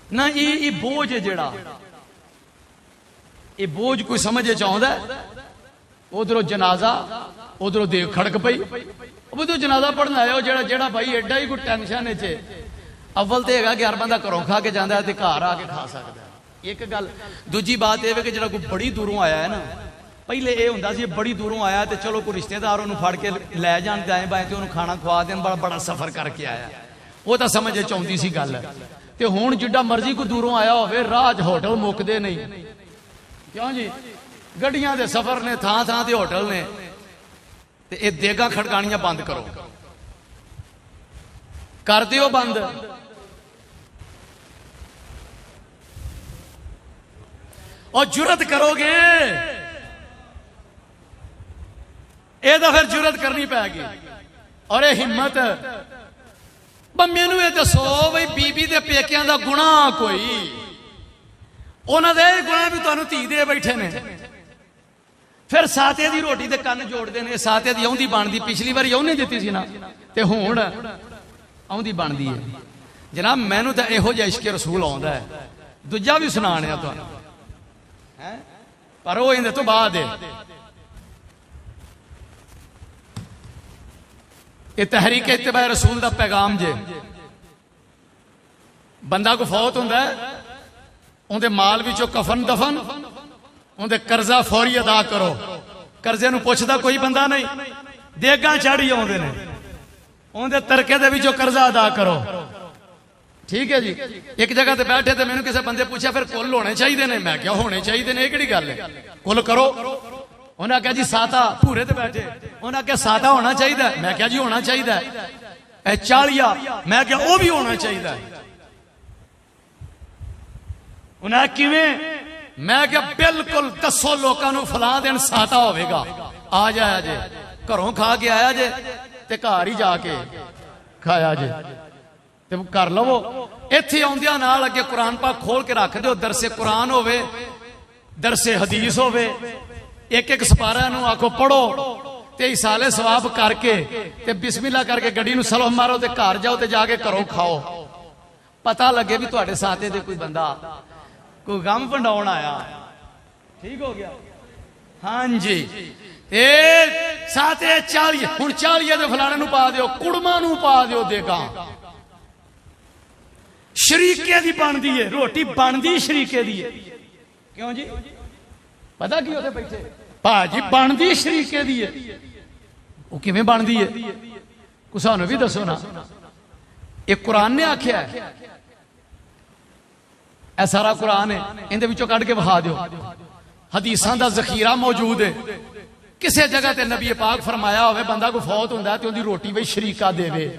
ना। ये बोझ है जेड़ा, ये बोझ कोई समझ आउंदा? उधरों जनाजा, उधरों देग खड़क पई, तो जनाजा पढ़ना आया जेड़ा भाई एडा ही कोई टेंशन है। अव्वल तो है कि हर बंदा घरों खा के जाता है तो घर आके खा सकता है, एक गल। दूजी बात यह है कि जो कोई बड़ी दूरों आया है ना, पहले ये होंदा सी बड़ी दूरों आया तो चलो कोई रिश्तेदार उन्होंने फड़ के लै जान दाएं बाएं तो उन्होंने खाना खवा देन, बड़ा सफर करके आया, वो तो समझ आउंदी सी गल। तो हुण जिड्डा मर्जी कोई दूरों आया होवे, राह होटल मुकदे नहीं, क्यों जी? गड्डियां दे सफर ने, थां थां ते होटल ने। ते ये देगां खड़कानियां बंद करो, कर दियो बंद। और जुरत करोगे ये तो फिर जुरत करनी पैगी। और ये हिम्मत मैनू ये दसो बई बीबी दे पेकियां दा गुनाह कोई? उन्हां दे गुनाह भी तुहानूं धी दे बैठे ने। फिर साते दी रोटी दे कन्न जोड़ते हैं, साते दी औंधी बनदी, पिछली बार औने दित्ती सी ना, ते हुण औंधी बनदी है। जनाब मैनू तो इहो जिहा इश्क रसूल आउंदा है, दूजा भी सुनाने आ तुहानूं, पर वो इहदे तो बाद है। ये तहरीक इत्तिबा रसूल दा पैगाम जे। बंदा को फौत हुंदा है, उहदे माल विचों कफन दफन, उहदे कर्जा फौरी अदा करो। कर्जे नूं पुछदा कोई बंदा नहीं, देगां चाड़ी आउंदे ने, उहदे तरके दे विचों कर्जा अदा करो। ठीक है जी। एक जगह ते बैठे ते मैनूं किसी बंदे पूछा फिर कुल होने चाहिए ने? मैं क्या होने चाहिए ने, किहड़ी गल है? कुल करो। उन्हें आख्या जी साता, भूरे ते बैठे, उन्हें आख्या साता होना चाहिए। मैं क्या जी होना चाहिए। 40, मैं क्या वो भी होना चाहिए। उन्हें किवें? मैं क्या बिल्कुल दसो लोगों को फला दिन साता होगा, आ जाया जे, घरों खा के आया जे ते घर ही जाके खाया जे, ते कर लवो। इत्थे आउंदियां नाल अगे कुरान पाक खोल के रख दो, दरसे कुरान होवे, दरसे हदीस होवे, एक एक सपारा नूं आखो पढ़ो ते इसाले सवाब करके ते बिस्मिल्लाह करके गड्डी नूं सलम मारो ते घर जाओ ते जाके घरों खाओ। पता लगे भी तुहाडे साथे दे कोई बंदा कोई गम वंडाउण आया। ठीक हो गया? हाँ जी। साथे 40 हुण 40 दे फलाणे नूं पा दिओ, कुड़मा नूं पा दिओ, देगा शरीके दी बनदी है, रोटी बनदी शरीके दी है। क्यों जी? पता की ਉਹਦੇ ਬੈਠੇ ਭਾਜੀ ਬਣਦੀ ਸ਼ਰੀਕੇ ਦੀ ਹੈ ਉਹ ਕਿਵੇਂ ਬਣਦੀ ਹੈ ਕੋ ਸਾਨੂੰ ਵੀ ਦੱਸੋ ਨਾ ਇਹ ਕੁਰਾਨ ਨੇ ਆਖਿਆ ਹੈ ਇਹ ਸਾਰਾ ਕੁਰਾਨ ਹੈ ਇਹਦੇ ਵਿੱਚੋਂ ਕੱਢ ਕੇ ਵਿਖਾ ਦਿਓ ਹਦੀਸਾਂ ਦਾ ਜ਼ਖੀਰਾ ਮੌਜੂਦ ਹੈ ਕਿਸੇ ਜਗ੍ਹਾ ਤੇ ਨਬੀ ਪਾਕ ਫਰਮਾਇਆ ਹੋਵੇ ਬੰਦਾ ਕੋਈ ਫੌਤ ਹੁੰਦਾ ਤੇ ਉਹਦੀ ਰੋਟੀ ਵੀ ਸ਼ਰੀਕਾ ਦੇਵੇ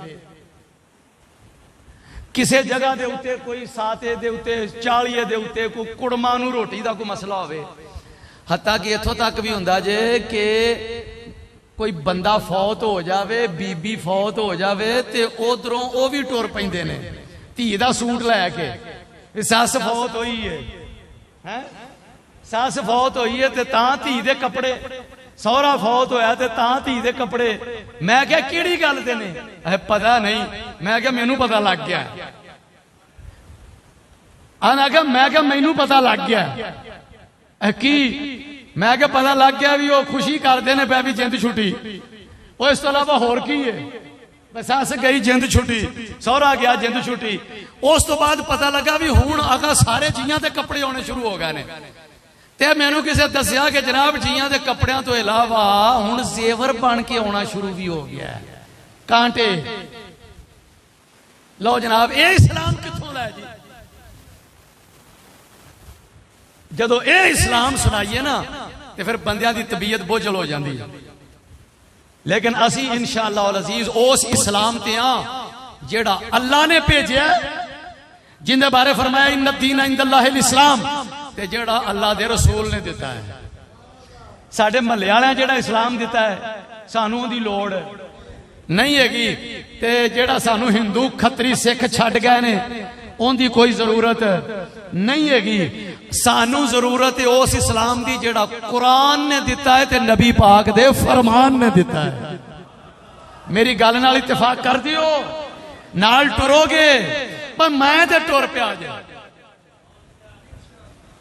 ਕਿਸੇ ਜਗ੍ਹਾ ਦੇ ਉੱਤੇ ਕੋਈ ਸਾਤੇ ਦੇ ਉੱਤੇ 40 ਦੇ ਉੱਤੇ ਕੋਈ ਕੁੜਮਾ ਨੂੰ ਰੋਟੀ ਦਾ ਕੋਈ ਮਸਲਾ ਹੋਵੇ ਹੱਤਾ ਕਿ ਇੱਥੋਂ ਤੱਕ ਵੀ ਹੁੰਦਾ ਜੇ ਕਿ ਕੋਈ ਬੰਦਾ ਫੌਤ ਹੋ ਜਾਵੇ ਬੀਬੀ ਫੌਤ ਹੋ ਜਾਵੇ ਤੇ ਉਧਰੋਂ ਉਹ ਵੀ ਟੁਰ ਪੈਂਦੇ ਨੇ ਧੀ ਦਾ ਸੂਟ ਲੈ ਕੇ ਸੱਸ ਫੌਤ ਹੋਈ ਹੈ ਸੱਸ ਫੌਤ ਹੋਈ ਹੈ ਤੇ ਤਾਂ ਧੀ ਦੇ ਕੱਪੜੇ ਸਹੁਰਾ ਫੌਤ ਹੋਇਆ ਤੇ ਤਾਂ ਧੀ ਦੇ ਕੱਪੜੇ ਮੈਂ ਕਿਹਾ ਕਿਹੜੀ ਗੱਲ ਤੇ ਨੇ ਇਹ ਪਤਾ ਨਹੀਂ ਮੈਂ ਕਿਹਾ ਮੈਨੂੰ ਪਤਾ ਲੱਗ ਗਿਆ ਆਨਾ ਕਿ ਮੈਂ ਕਿਹਾ ਮੈਨੂੰ ਪਤਾ ਲੱਗ ਗਿਆ ਇਹ ਕੀ ਮੈਂ ਕਿਹਾ ਪਤਾ ਲੱਗ ਗਿਆ ਵੀ ਉਹ ਖੁਸ਼ੀ ਕਰਦੇ ਨੇ ਪੈ ਵੀ ਜਿੰਦ ਛੁੱਟੀ ਉਹ ਇਸ ਤੋਂ ਇਲਾਵਾ ਹੋਰ ਕੀ ਹੈ ਸੱਸ ਗਈ ਜਿੰਦ ਛੁੱਟੀ ਸਹੁਰਾ ਗਿਆ ਜਿੰਦ ਛੁੱਟੀ ਉਸ ਤੋਂ ਬਾਅਦ ਪਤਾ ਲੱਗਾ ਵੀ ਹੁਣ ਅਗਾ ਸਾਰੇ ਜੀਆਂ ਦੇ ਕੱਪੜੇ ਆਉਣੇ ਸ਼ੁਰੂ ਹੋ ਗਏ ਨੇ ਤੇ ਮੈਨੂੰ ਕਿਸੇ ਦੱਸਿਆ ਕਿ ਜਨਾਬ ਜੀਆਂ ਦੇ ਕੱਪੜਿਆਂ ਤੋਂ ਇਲਾਵਾ ਹੁਣ ਜ਼ੇਵਰ ਬਣ ਕੇ ਆਉਣਾ ਸ਼ੁਰੂ ਵੀ ਹੋ ਗਿਆ ਕਾਂਟੇ ਲਓ ਜਨਾਬ ਇਹ ਇਸਲਾਮ ਕਿੱਥੋਂ ਲੈ ਜੀ ਜਦੋਂ ਇਹ ਇਸਲਾਮ ਸੁਣਾਈਏ ਨਾ ਤੇ ਫਿਰ ਬੰਦਿਆਂ ਦੀ ਤਬੀਅਤ ਬੋਝਲ ਹੋ ਜਾਂਦੀ ਹੈ ਲੇਕਿਨ ਅਸੀਂ ਇਨਸ਼ਾਅੱਲਾਹ ਅਲ ਅਜ਼ੀਜ਼ ਉਸ ਇਸਲਾਮ ਤੇ ਆ ਜਿਹੜਾ ਅੱਲਾਹ ਨੇ ਭੇਜਿਆ ਜਿੰਦੇ ਬਾਰੇ ਫਰਮਾਇਆ ਇਨ ਦੀਨ ਇੰਦੱਲਾਹਿਲ ਇਸਲਾਮ ਤੇ ਜਿਹੜਾ ਅੱਲਾਹ ਦੇ ਰਸੂਲ ਨੇ ਦਿੱਤਾ ਹੈ ਸਾਡੇ ਮਹੱਲੇ ਵਾਲਿਆਂ ਜਿਹੜਾ ਇਸਲਾਮ ਦਿੱਤਾ ਹੈ ਸਾਨੂੰ ਉਹਦੀ ਲੋੜ ਨਹੀਂ ਹੈਗੀ ਤੇ ਜਿਹੜਾ ਸਾਨੂੰ ਹਿੰਦੂ ਖੱਤਰੀ ਸਿੱਖ ਛੱਡ ਗਏ ਨੇ ਉਹਦੀ ਕੋਈ ਜ਼ਰੂਰਤ ਨਹੀਂ ਹੈਗੀ ਸਾਨੂੰ ਜ਼ਰੂਰਤ ਹੈ ਉਸ ਇਸਲਾਮ ਦੀ ਜਿਹੜਾ ਕੁਰਾਨ ਨੇ ਦਿੱਤਾ ਹੈ ਤੇ ਨਬੀ ਪਾਕ ਦੇ ਫਰਮਾਨ ਨੇ ਦਿੱਤਾ ਹੈ ਮੇਰੀ ਗੱਲ ਨਾਲ ਇਤਫਾਕ ਕਰ ਦਿਓ ਨਾਲ ਟੁਰੋਗੇ ਪਰ ਮੈਂ ਤੇ ਟੁਰ ਪਿਆ ਜੇ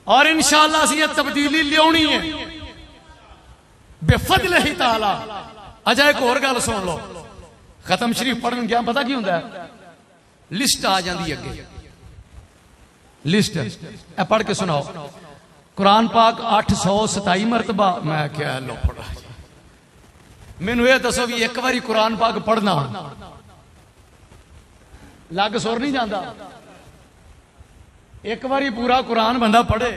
और इंशाअल्लाह असीं ये तब्दीली लियाउणी है बेफज़लिही ताला अच्छा एक होर गल सुन लो खत्म शरीफ पढ़न गया पता की हुंदा है लिस्ट आ जाती अगे लिस्ट ए पढ़ के सुनाओ कुरान पाक 827 मरतबा मैं क्या लो पढ़ा मैनू ये दसो भी एक बारी कुरान पाक पढ़ना लग सुर नहीं जाता एक बारी पूरा कुरान बंदा पढ़े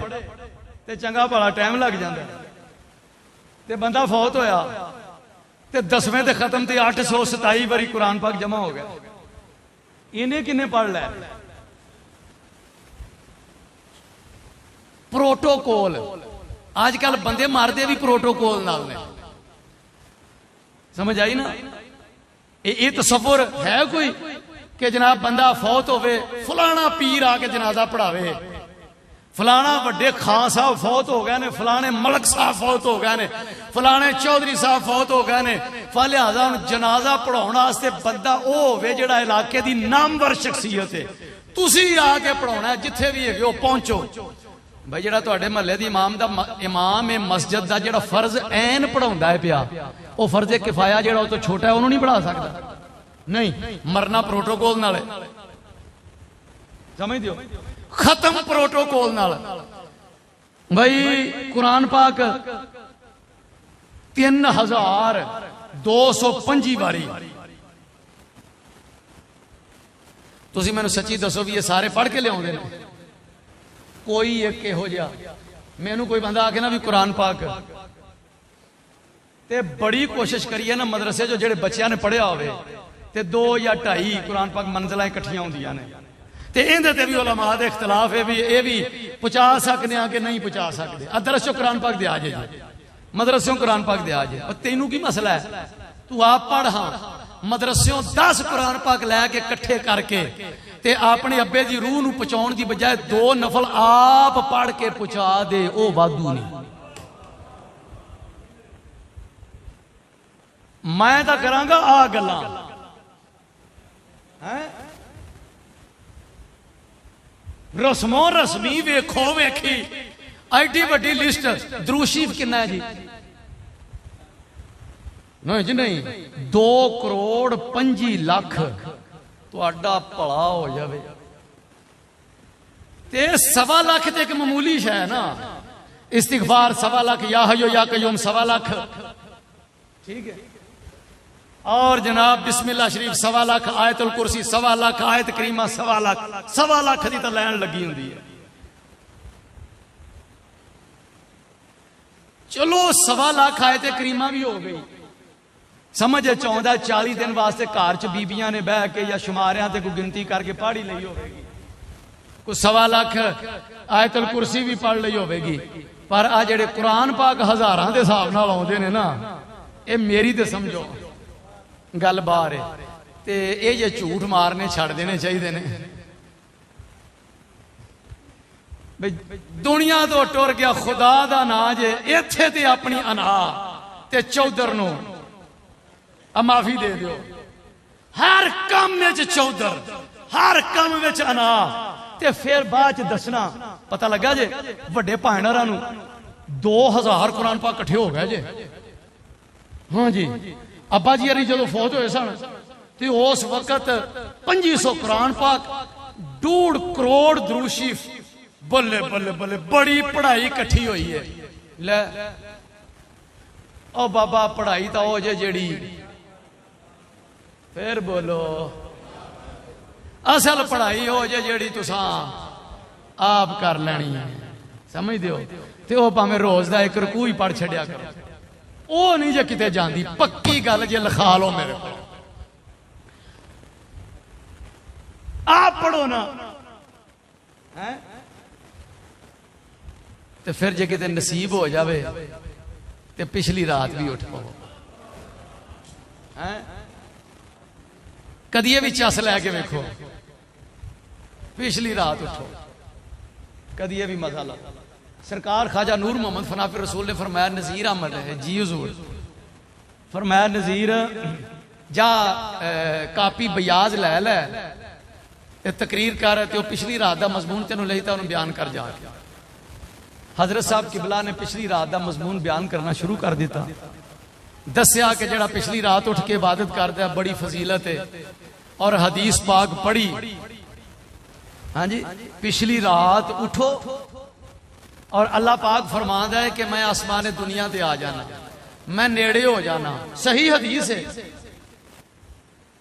ते चंगा भला टाइम लग जाता ते बंदा फौत होया ते 10वें ते खत्म ते 827 बारी कुरान पाक जमा हो गया इन्हें किन्ने पढ़ लै प्रोटोकॉल आजकल बंदे मारते भी प्रोटोकॉल नाल ने समझ आई ना ये तसव्वुर है कोई कि जनाब बंदा फौत होवे फलाना पीर आके जनाजा पढ़ावे फलाना वड्डे खान साहब फौत हो गए ने फलाने मलक साहब फौत हो गए ने फलाने चौधरी साहब फौत हो गए ने लिहाजा हुण जनाजा पढ़ाउण वास्ते बंदा ओ होवे जिहड़ा इलाके दी नामवर शख्सियत है तुसी आके पढ़ाउणा जिथे भी है पहुंचो भाई जिहड़ा तुहाडे महल्ले दी इमाम है मस्जिद दा जिहड़ा फर्ज ऐन पढ़ाउंदा है पिया ओ फर्ज किफाया जिहड़ा उस तो छोटा है उहनूं नहीं पढ़ा सकदा नहीं मरना प्रोटोकॉल नाल समझ दियो खत्म प्रोटोकॉल नाल भाई कुरान पाक 3225 बारी तुसी मैनू सच्ची दसो भी ये सारे पढ़ के लियाउंदे ने कोई एक इहो जिहा मैनू कोई बंदा आके ना भी कुरान पाक ते बड़ी कोशिश करिए ना मदरसे जो जेड़े बच्चियां ने पढ़िया होवे ते 2 या 2.5 कुरान पाक मंजिलां इकट्ठियां होंदियां ने ते इहदे ते भी उलमा दे इख्तलाफ है भी ये भी पहुंचा सकते हैं कि नहीं पहुंचा सकते अदरसों कुरान पाक दे आ जाए मदरसों कुरान पाक दे आ जाए और तेनू की मसला है तू आप पढ़ हाँ मदरसों 10 कुरान पाक लैके इकट्ठे करके ते अपने अब्बे दी रूह नूं पहुंचाउण दी बजाय 2 नफल आप पढ़ के पहुंचा दे ओ वाधू नहीं मैं तां करांगा आ गल्लां रस्मों रस्मी वेखो वेखी एडी वड्डी लिस्ट दरूशीफ किन्ना है जी नहीं जी नहीं 2 करोड़ 25 लाख तुहाडा भला हो जावे ते 1.25 लाख ते एक मामूली शै ना इस्तिगफार 1.25 लाख, या हय्यु या कय्यूम 1.25 लाख, ठीक है। और जनाब बिस्मिल्लाह शरीफ 1.25 लाख, आयतुल कुर्सी 1.25 लाख, आयत करीमा 1.25 लाख, 1.25 लाख की तो लैन लगी होंगी है। चलो 1.25 लाख आयत करीमा भी हो गई, समझ चाहता 40 दिन वास्ते घर च बीबियां ने बह के या शुमारियां ते कोई गिनती करके पढ़ी ली होगी, कोई 1.25 लाख आयतुल कुर्सी भी पढ़ ली होगी। पर आ जेड़े कुरान पाक हजारां के हिसाब नाल आउंदे ने ना, ये मेरी तो समझो गल बाहर है, ते ये जे झूठ मारने छड़ देने चाहिए ने। भाई दुनिया तो टुर गया, खुदा दा ना जे इत्थे ते अपनी अना ते चौधर नूं माफी दे दियो। हर काम में चौधर, हर काम में अना, ते फिर बाद च दसना पता लगा जे वड्डे भाईनारां नूं 2000 कुरान पाक इकट्ठे हो गए जे। हाँ जी, अब्बा जी अरी जो फौत होए सन ते उस वक्त 2500 कुरान पाक, 1.5 करोड़ दुरूद शरीफ, बल्ले बल्ले बल्ले, बड़ी पढ़ाई इकट्ठी हुई है। ले ओ बाबा पढ़ाई तो हो जे जेड़ी, फिर बोलो असल पढ़ाई हो जे जेड़ी तुसां आप कर लेनी है, समझ दियो। ते ओ भावें रोज दा 1 रकू ही पढ़ छड़िया करो, ओ नहीं जे किते जांदी, पक्की गल जे लिखा लो मेरे को, आप पढ़ो ना है। ते फिर जे किते नसीब हो जावे ते पिछली रात भी उठ पाओ है। कदिए भी चस लैके वेखो, पिछली रात उठो, कदिए भी मजा ला। सरकार ख्वाजा नूर मोहम्मद फनाफिर रसूल ने फरमाया, नज़ीर अहमद है जी हुजूर, फरमाया नज़ीर जा कापी बयाज लै लै ते तकरीर कर, ते पिछली रात का मजमून तेन लई तो बयान कर जा। हजरत साहब किबला ने पिछली रात का मजमून बयान करना शुरू कर दिता। दसिया कि जड़ा पिछली रात उठ के इबादत करता है बड़ी फजीलत है, और हदीस पाक पढ़ी। हाँ जी, पिछली रात उठो और अल्लाह पाक फरमाता है कि मैं आसमान दुनिया ते आ जाना, मैं नेड़े हो जाना। सही हदीस है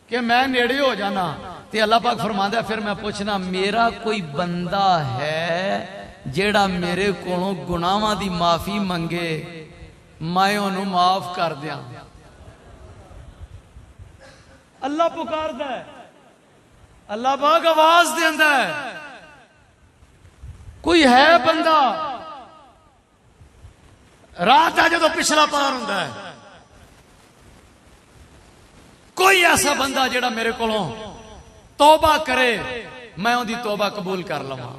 कि मैं नेड़े हो जाना। ते अल्लाह पाक फरमाता है, फिर मैं पूछना मेरा कोई बंदा है जेड़ा मेरे कोलों गुनाहां दी माफी मंगे, मैं उन्होंने माफ कर दिया। अल्लाह पुकारदा है, अल्लाह पाक आवाज देंदा है, कोई है बंदा। रात है जो पिछला पार हुंदा है, कोई ऐसा बंदा जेड़ा मेरे कोलों तौबा करे, मैं उहदी तौबा कबूल कर लवां।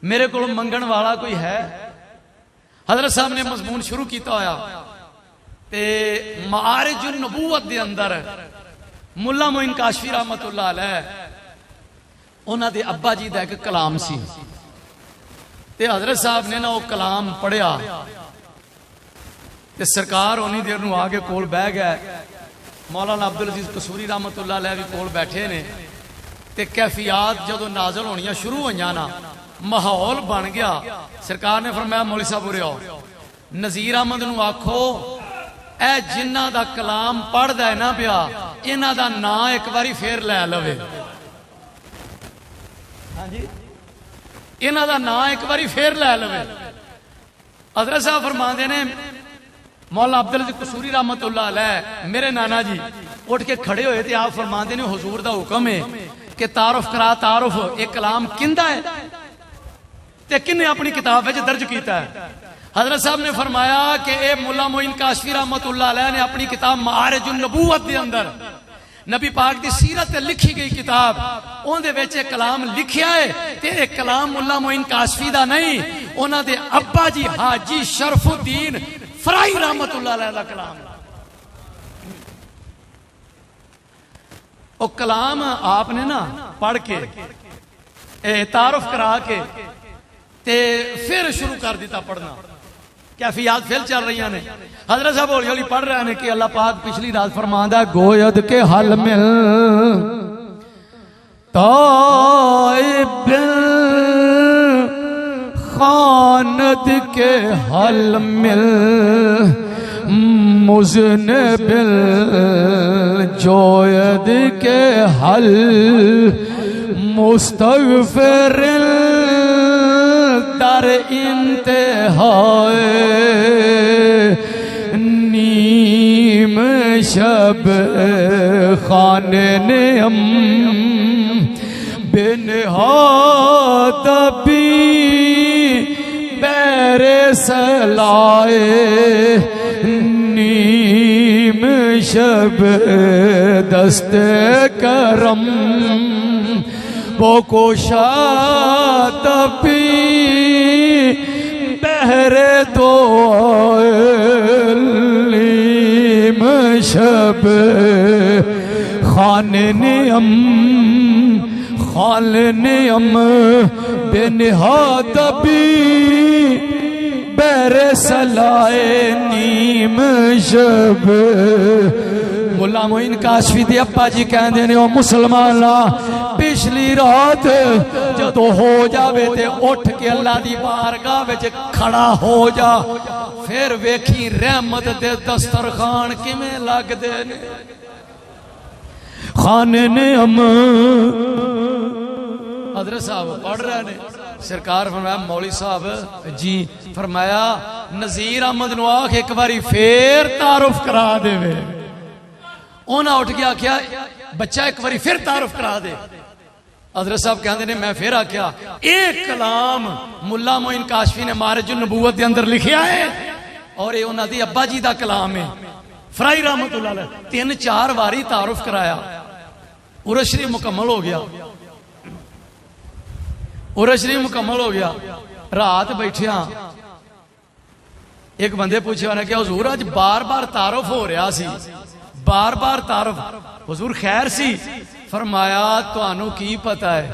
मेरे को मंगण वाला कोई है? हजरत साहब ने मजमून शुरू किया होया ते मारिजुन नबूवत दे अंदर मुल्ला मोइन काशफी रहमतुल्लाह अलैह उन्हां दे अब्बा जी दा एक कलाम सी ते हजरत साहब ने ना वो कलाम पढ़िया ते सरकार उन्नी देर नूं आके कोल बह गए। मौलाना अब्दुल अजीज कसूरी रहमतुल्लाह अलैह भी कोल बैठे ने ते कैफियात जदों नाज़िल होनियां शुरू होईयां ना माहौल बन गया। सरकार ने फरमाया मौलवी साहब उरे आओ, नज़ीर अहमद नूं आखो ए जिन्हां दा कलाम पढ़दा है ना पिया इन्हां दा नां एक बारी फेर लै लवे। हाँ जी, इन्हां दा नां एक बारी फेर लै लवे। हज़रत साहब फरमाते ने मौला अब्दुल अजीज कसूरी रहमतुल्लाह अलैह मेरे नाना जी उठ के खड़े होए थे। आप फरमाते ने हुजूर दा हुक्म है कि तारुफ करा। तारुफ एक कलाम किंदा है ते किन्ने अपनी किताब में दर्ज किया है। हजरत साहब ने फरमाया कि ए मुल्ला मोइन काशफी रहमतुल्लाह अलैह ने अपनी किताब मारिजुन नबूवत दे अंदर नबी पाक दी सीरत लिखी गई किताब उहदे विच एक कलाम लिखिया है ते एक कलाम मुल्ला मोइन काशफी दा नहीं, उन्हां दे अब्बा जी हाजी शरफुद्दीन फराई रहमतुल्लाह अलैह दा कलाम। वो कलाम आपने ना पढ़ के तारुफ करा के ते फिर शुरू कर दिता पढ़ना। कैफियत फिर चल रही ने। हजरत साहब हौली हौली पढ़ रहे हैं कि अल्लाह पाक पिछली रात फरमांदा गोयद के हल मिल ताइब खानद के हल मिल मुज़निबिल जोयद के हल मुस्तगफिरिल दर इंतहाए नीम शब खाने नियम बिनहादबी बैरे सलाए नीम शब दस्ते करम वो कोशादबी बहरे दो नीम शब खाने नियम खालनियम बेनिहादबी बैर सलाए नीम शब मुला मोइन काशफी दे अप्पा जी कहंदे ने ओ मुसलमाना पिछली रात जदों हो जावे ते उठ के अल्लाह दी बारगाह विच खड़ा हो जा फिर वेखी रहमत दे दस्तरखान किवें लगदे ने खाने ने हम हजरत साहब पढ़ रहे ने सरकार फरमाया मौली साहब जी फरमाया नज़ीर अहमद नु आख एक बारी फिर तारुफ करा देवे उन्हें उठ के आख्या बच्चा एक बारी फिर तारुफ करा दे हजरत साहब कहते ने मैं फिर आख्या एक कलाम मुल्ला मोइन काशफी ने मारिजुन नबूवत के अंदर लिखिया है और ये उन्होंने दी अब्बा जी का कलाम है फराई रहमतुल्लाह अलैह 3-4 बारी तारुफ कराया उरस शरीफ मुकम्मल हो गया उरस शरीफ मुकम्मल हो गया रात बैठिया एक बंदे पूछे उन्हें क्या हुजूर अज बार बार तारुफ हो रहा सी बार बार तारुफ हुजूर खैर सी फरमाया तुहानू की पता है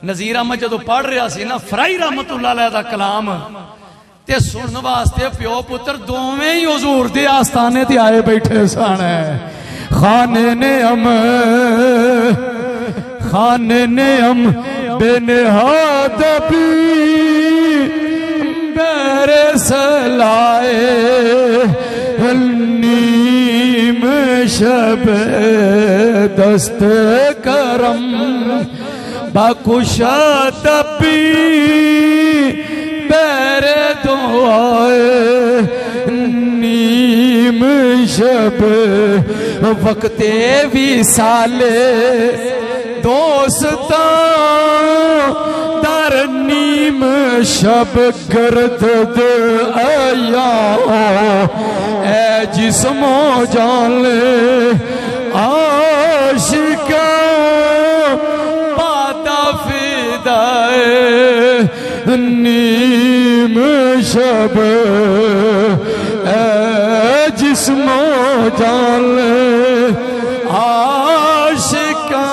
नज़ीर अहमद जदों पढ़ रहा सी ना फराई रहमतुल्लाह अलैह दा कलाम ते सुनने वास्ते प्यो पुत्र दोवें ही हुजूर दे आस्थाने ते आए बैठे सन खाने ने हम बेनिहादबी बैरे सलाए नीम शब दस्त करम बाकुशादबी बैरे दुआए नीम शब वक्ते विसाले दोस्ता दर नीम शब गर्द आया ए जिस्मो जाले आशिका पाता फिदाए नीम शब ए जिस्मो जाले आशिका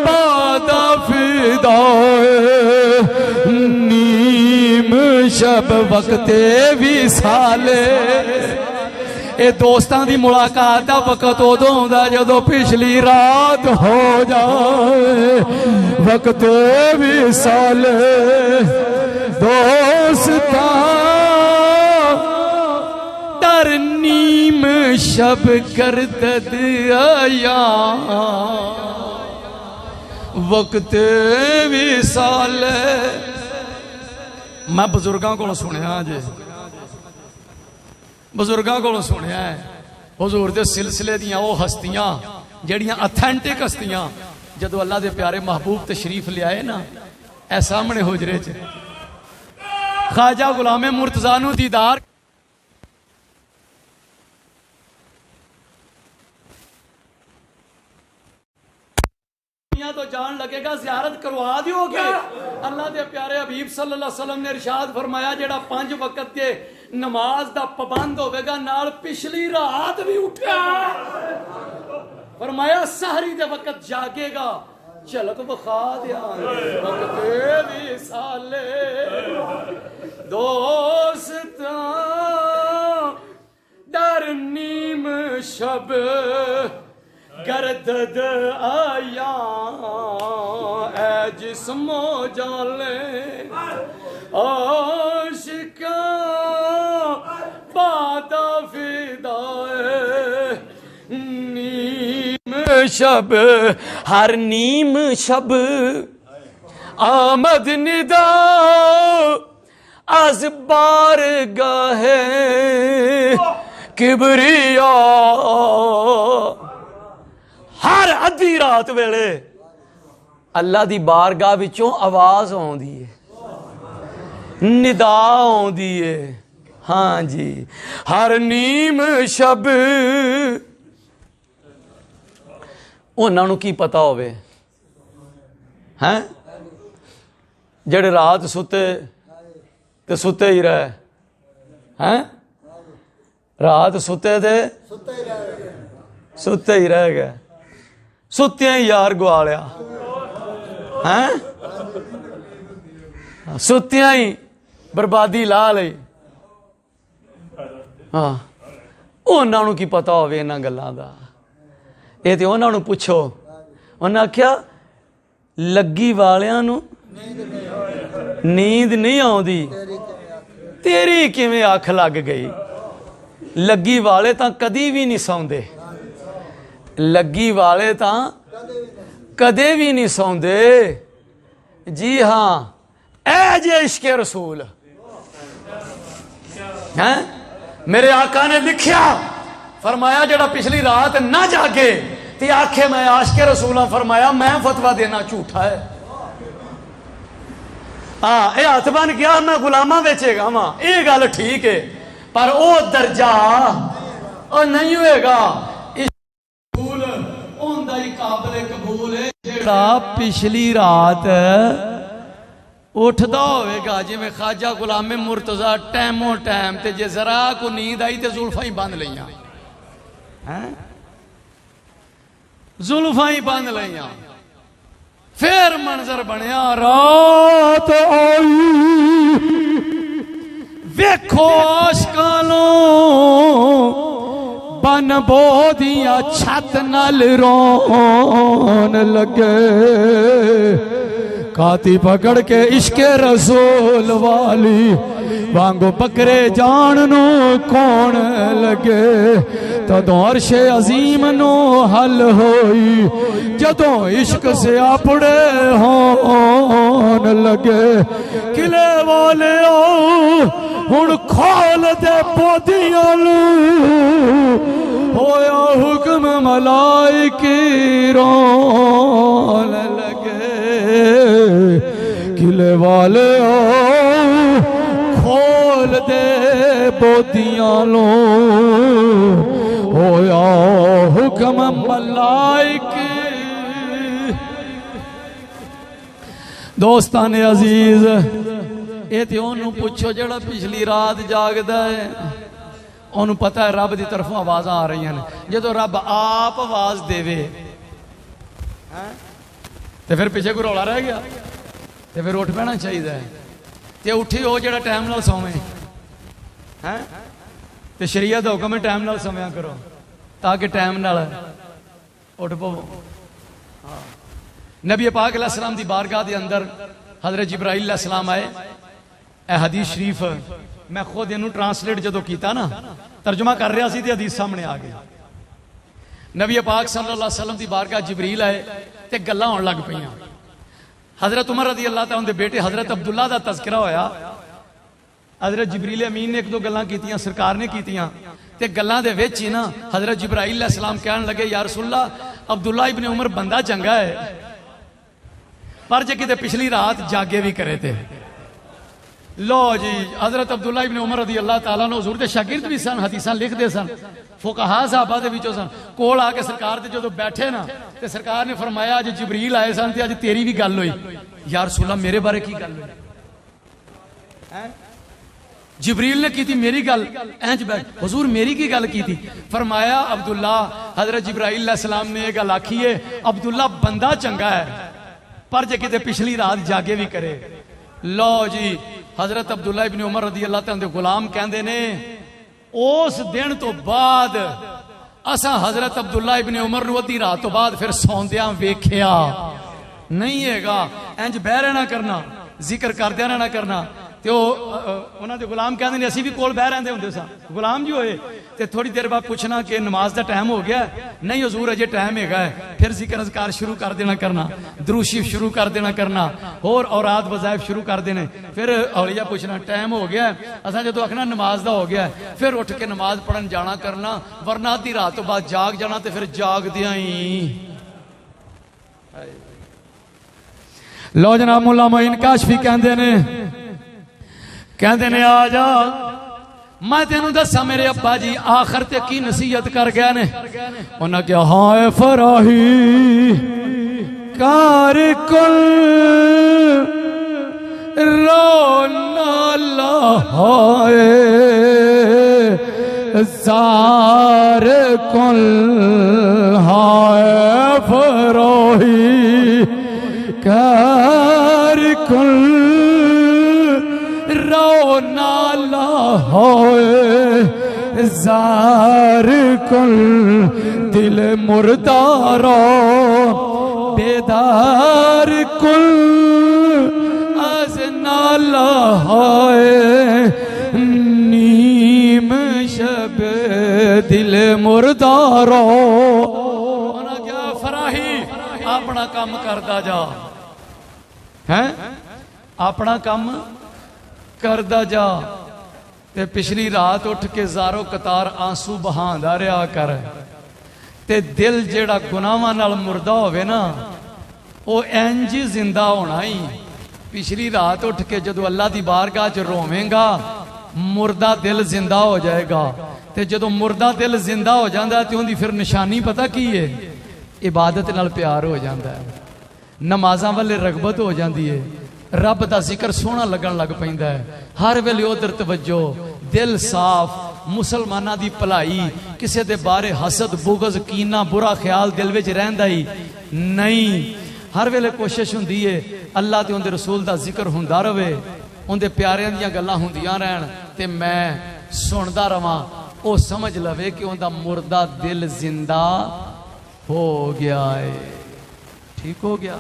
पाता फिदाए नीम शब वक्ते विसाले ए दोस्तां दी मुलाकात दा वक्त उदों हुंदा जदों पिछली रात हो जाए वक्त विसाले दोस्तां दर नीम शब करदद आया वक्त विसाले मैं बुजुर्गों को सुनिया जे बुजुर्गों को सुनिया है हुजूर दे सिलसिले दियां वो हस्तियां जड़ियां ऑथेंटिक हस्तियां जदों अल्लाह दे प्यारे महबूब तशरीफ ले आए ना ए सामने हुजरे च ख्वाजा गुलाम मुर्तजा नू दीदार तो जान लगेगा ज़ियारत करवा दियोगे अल्लाह दे प्यारे हबीब सल्लल्लाहु अलैहि वसल्लम ने इरशाद फरमाया जेड़ा 5 वक्त के नमाज दा पाबंद होवेगा नाल पिछली रात भी उठेगा फरमाया सहरी दे वक्त जागेगा झलक बखा दिया वक्त विसाले दोस्तां दर नीम शब गर्दद आया ए जिस्मो जाले आशिका बादा फिदाए नीम शब हर नीम शब आमद निदा आज बार गाहे किबरिया हर अद्धी रात वेले अल्लाह दी बारगाह विचों आवाज आउंदी है निदा आउंदी है हाँ जी हर नीम शब उन्हां नूं की पता होवे हैं जेड़े रात सुते ते सुते ही रहे हैं रात सुते थे सुते ही रह गए सुत्तियां ही यार गवा लिया हैं सुत्तियां ही बर्बादी ला ली हाँ उन्हां नूं की पता होवे इन्हां गल्लां दा ये ते उन्हां नूं पुछो उन्हां आख्या लग्गी वालियां नूं नींद नहीं आउंदी तेरी किवें अख लग गई लग्गी वाले तां कदी भी नहीं सौंदे लग्गी वाले तां कदे भी नहीं सौंदे जी हाँ ऐ जे इश्क रसूल हैं मेरे आका ने लिखिया फरमाया जड़ा पिछली रात ना जागे ते आखे मैं आशिक रसूल हां फरमाया मैं फतवा देना झूठा है हाँ ये हथ बन गया मैं गुलामा बेचेगा वहां ये गल ठीक है पर वो दर्जा और नहीं होएगा कबूल है जेड़ा पिछली रात उठदा होवेगा जिवें ख्वाजा गुलामे मुर्तजा टाइमो टाइम ते जे जरा को नींद आई ते जुल्फां ही बंद लईयां हैं जुल्फां ही बंद लईयां फिर मंजर बनया रात आई वेखो आशकानो बन बोदियां छत नल रोन लगे काती पकड़ के इश्के रसूल वाली वांगो बकरे जान नो कौन लगे तदों अर्शे अजीम नो हल होई जदों इश्क से आपड़े होन लगे किले वाले हुण खोल दे पोदियां लू होया हुक्म मलाइकी रोन लगे किले वाले खोल दे पोदियां लू होया हुक्म मलाइकी दोस्तान अजीज ये तो ओनू पुछो जड़ा पिछली रात जागदा है ओनू पता है रब की तरफों आवाज़ आ रही हैं जो रब आप आवाज देवे तो फिर पीछे कोई रौला रह गया तो फिर उठ पैना चाहिए तो उठी हो जड़ा टाइम नाल सोवे हैं तो शरीयत दा हुक्म है टाइम नाल सोया करो ताकि टाइम नाल उठ पवो नबी पाक अलैहिस्सलाम दी बारगाह दे अंदर हजरत जिब्राइल अलैहिस्सलाम आए ए हदीस शरीफ मैं खुद इनू ट्रांसलेट जो किया ना तर्जुमा कर रहा सी हदीस सामने आ गई नबी पाक सल्लल्लाहु अलैहि वसल्लम दी बारगाह जिब्रील आए ते गल्लां होण लग पईयां हजरत उमर रज़ी अल्लाह तआला दे बेटे हजरत अब्दुल्ला दा तज़किरा होया हजरत जिब्रील अमीन ने एक दो गल्लां कीतियां सरकार ने कीतियां ते गल्लां दे विच ही ना हजरत जिब्राइल अलैहिस्सलाम कहन लगे या रसूलल्लाह अब्दुल्ला इब्ने उमर बंदा चंगा है पर जे किते पिछली रात जागे भी करे थे लो जी हजरत अब्दुल्ला इब्ने उमर रज़ी अल्लाह तआला अन्हु हुजूर दे शागिर्द भी सन हदीसां लिखदे सन फुकहा साहबा दे विचों सन कोल आके सरकार दे जदों बैठे ना ते सरकार ने फरमाया अज जिब्रील आए सन ते अज तेरी भी गल होई या रसूलल्लाह मेरे बारे की गल होई जिब्रील ने की थी मेरी गल इंज बैठ हुजूर मेरी की गल की थी फरमाया अब्दुल्ला हजरत जिब्राइल अलैहिस्सलाम ने यह गल आखी है अब्दुल्ला बंदा चंगा है पर जे किते पिछली रात जागे भी करे लो जी हजरत अब्दुल्ला इब्ने उमर रज़ी अल्लाह तआला दे गुलाम कहंदे ने उस दिन तो बाद असा हजरत अब्दुल्ला इब्ने उमर नूं अद्धी रात तो बाद फिर सौंदियां वेखिया नहीं हैगा इंज बह रहना करना जिक्र करदियां रहना करना ਤੇ ਉਹਨਾਂ ਦੇ ਗੁਲਾਮ ਕਹਿੰਦੇ ਨੇ ਅਸੀਂ ਵੀ ਕੋਲ ਬਹਿ ਰਹਿੰਦੇ ਹੁੰਦੇ ਸਾਂ ਗੁਲਾਮ ਜੀ ਹੋਏ ਤੇ ਥੋੜੀ ਦੇਰ ਬਾਅਦ ਪੁੱਛਣਾ ਕਿ ਨਮਾਜ਼ ਦਾ ਟਾਈਮ ਹੋ ਗਿਆ ਨਹੀਂ ਹਜ਼ੂਰ ਅਜੇ ਟਾਈਮ ਹੈਗਾ ਫਿਰ ਜ਼ਿਕਰ ਅਜ਼ਕਾਰ ਸ਼ੁਰੂ ਕਰ ਦੇਣਾ ਕਰਨਾ ਦਰੂਦ ਸ਼ਰੀਫ ਸ਼ੁਰੂ ਕਰ ਦੇਣਾ ਕਰਨਾ ਹੋਰ ਔਰਾਦ ਵਜ਼ਾਇਫ ਸ਼ੁਰੂ ਕਰ ਦੇਣੇ ਫਿਰ ਔਲੀਆ ਪੁੱਛਣਾ ਟਾਈਮ ਹੋ ਗਿਆ ਅਸਾਂ ਜਦੋਂ ਆਖਣਾ ਨਮਾਜ਼ ਦਾ ਹੋ ਗਿਆ ਫਿਰ ਉੱਠ ਕੇ ਨਮਾਜ਼ ਪੜਨ ਜਾਣਾ ਕਰਨਾ ਵਰਨਾ ਅੱਧੀ ਰਾਤ ਤੋਂ ਬਾਅਦ ਜਾਗ ਜਾਣਾ ਤੇ ਫਿਰ ਜਾਗਦਿਆਂ ਹੀ ਲੋ ਜਨਾਬ ਮੁੱਲਾ ਮੋਇਨ ਕਾਸ਼ਫੀ ਕਹਿੰਦੇ ਨੇ ਆ ਜਾ मैं तेनू दसा मेरे अब्बा जी आखिर ते की नसीहत कर गए ने उन्हें क्या हाय फराही कार कुल रोना हाय जार कुल हाय फराही कार कुल रोना होए जार कुल दिल मुर्दारो बेदार कुल आज नाला होए नीम शब दिल मुर्दारो क्या फराही अपना काम करदा जा है अपना काम करदा जा ते पिछली रात उठ के ज़ारो कतार आंसू बहांदा रहा कर ते दिल जेड़ा गुनाहां नाल मुर्दा होवे ना वो इंज जिंदा होना ही पिछली रात उठ के जदों अल्लाह दी बारगाह च रोवेंगा मुर्दा दिल जिंदा हो जाएगा ते जदों मुर्दा दिल जिंदा हो जाता तो उनकी फिर निशानी पता की है इबादत नाल प्यार हो जाता है नमाज़ां वाले रगबत हो जाती है रब का जिक्र सोहना लगन लग पैंदा है हर वेले उधर तवज्जो दिल साफ मुसलमाना दी भलाई किसी दे बारे हसद बुगज कीना बुरा ख्याल दिल विच रहिंदा ही नहीं हर वेले कोशिश हुंदी है अल्लाह ते उनदे रसूल दा जिक्र हुंदा रहे उनदे प्यारियां दीयां गल्लां हुंदियां रहन ते मैं सुनदा रवां ओ समझ लवे कि उनदा मुर्दा दिल जिंदा हो गया है ठीक हो गया।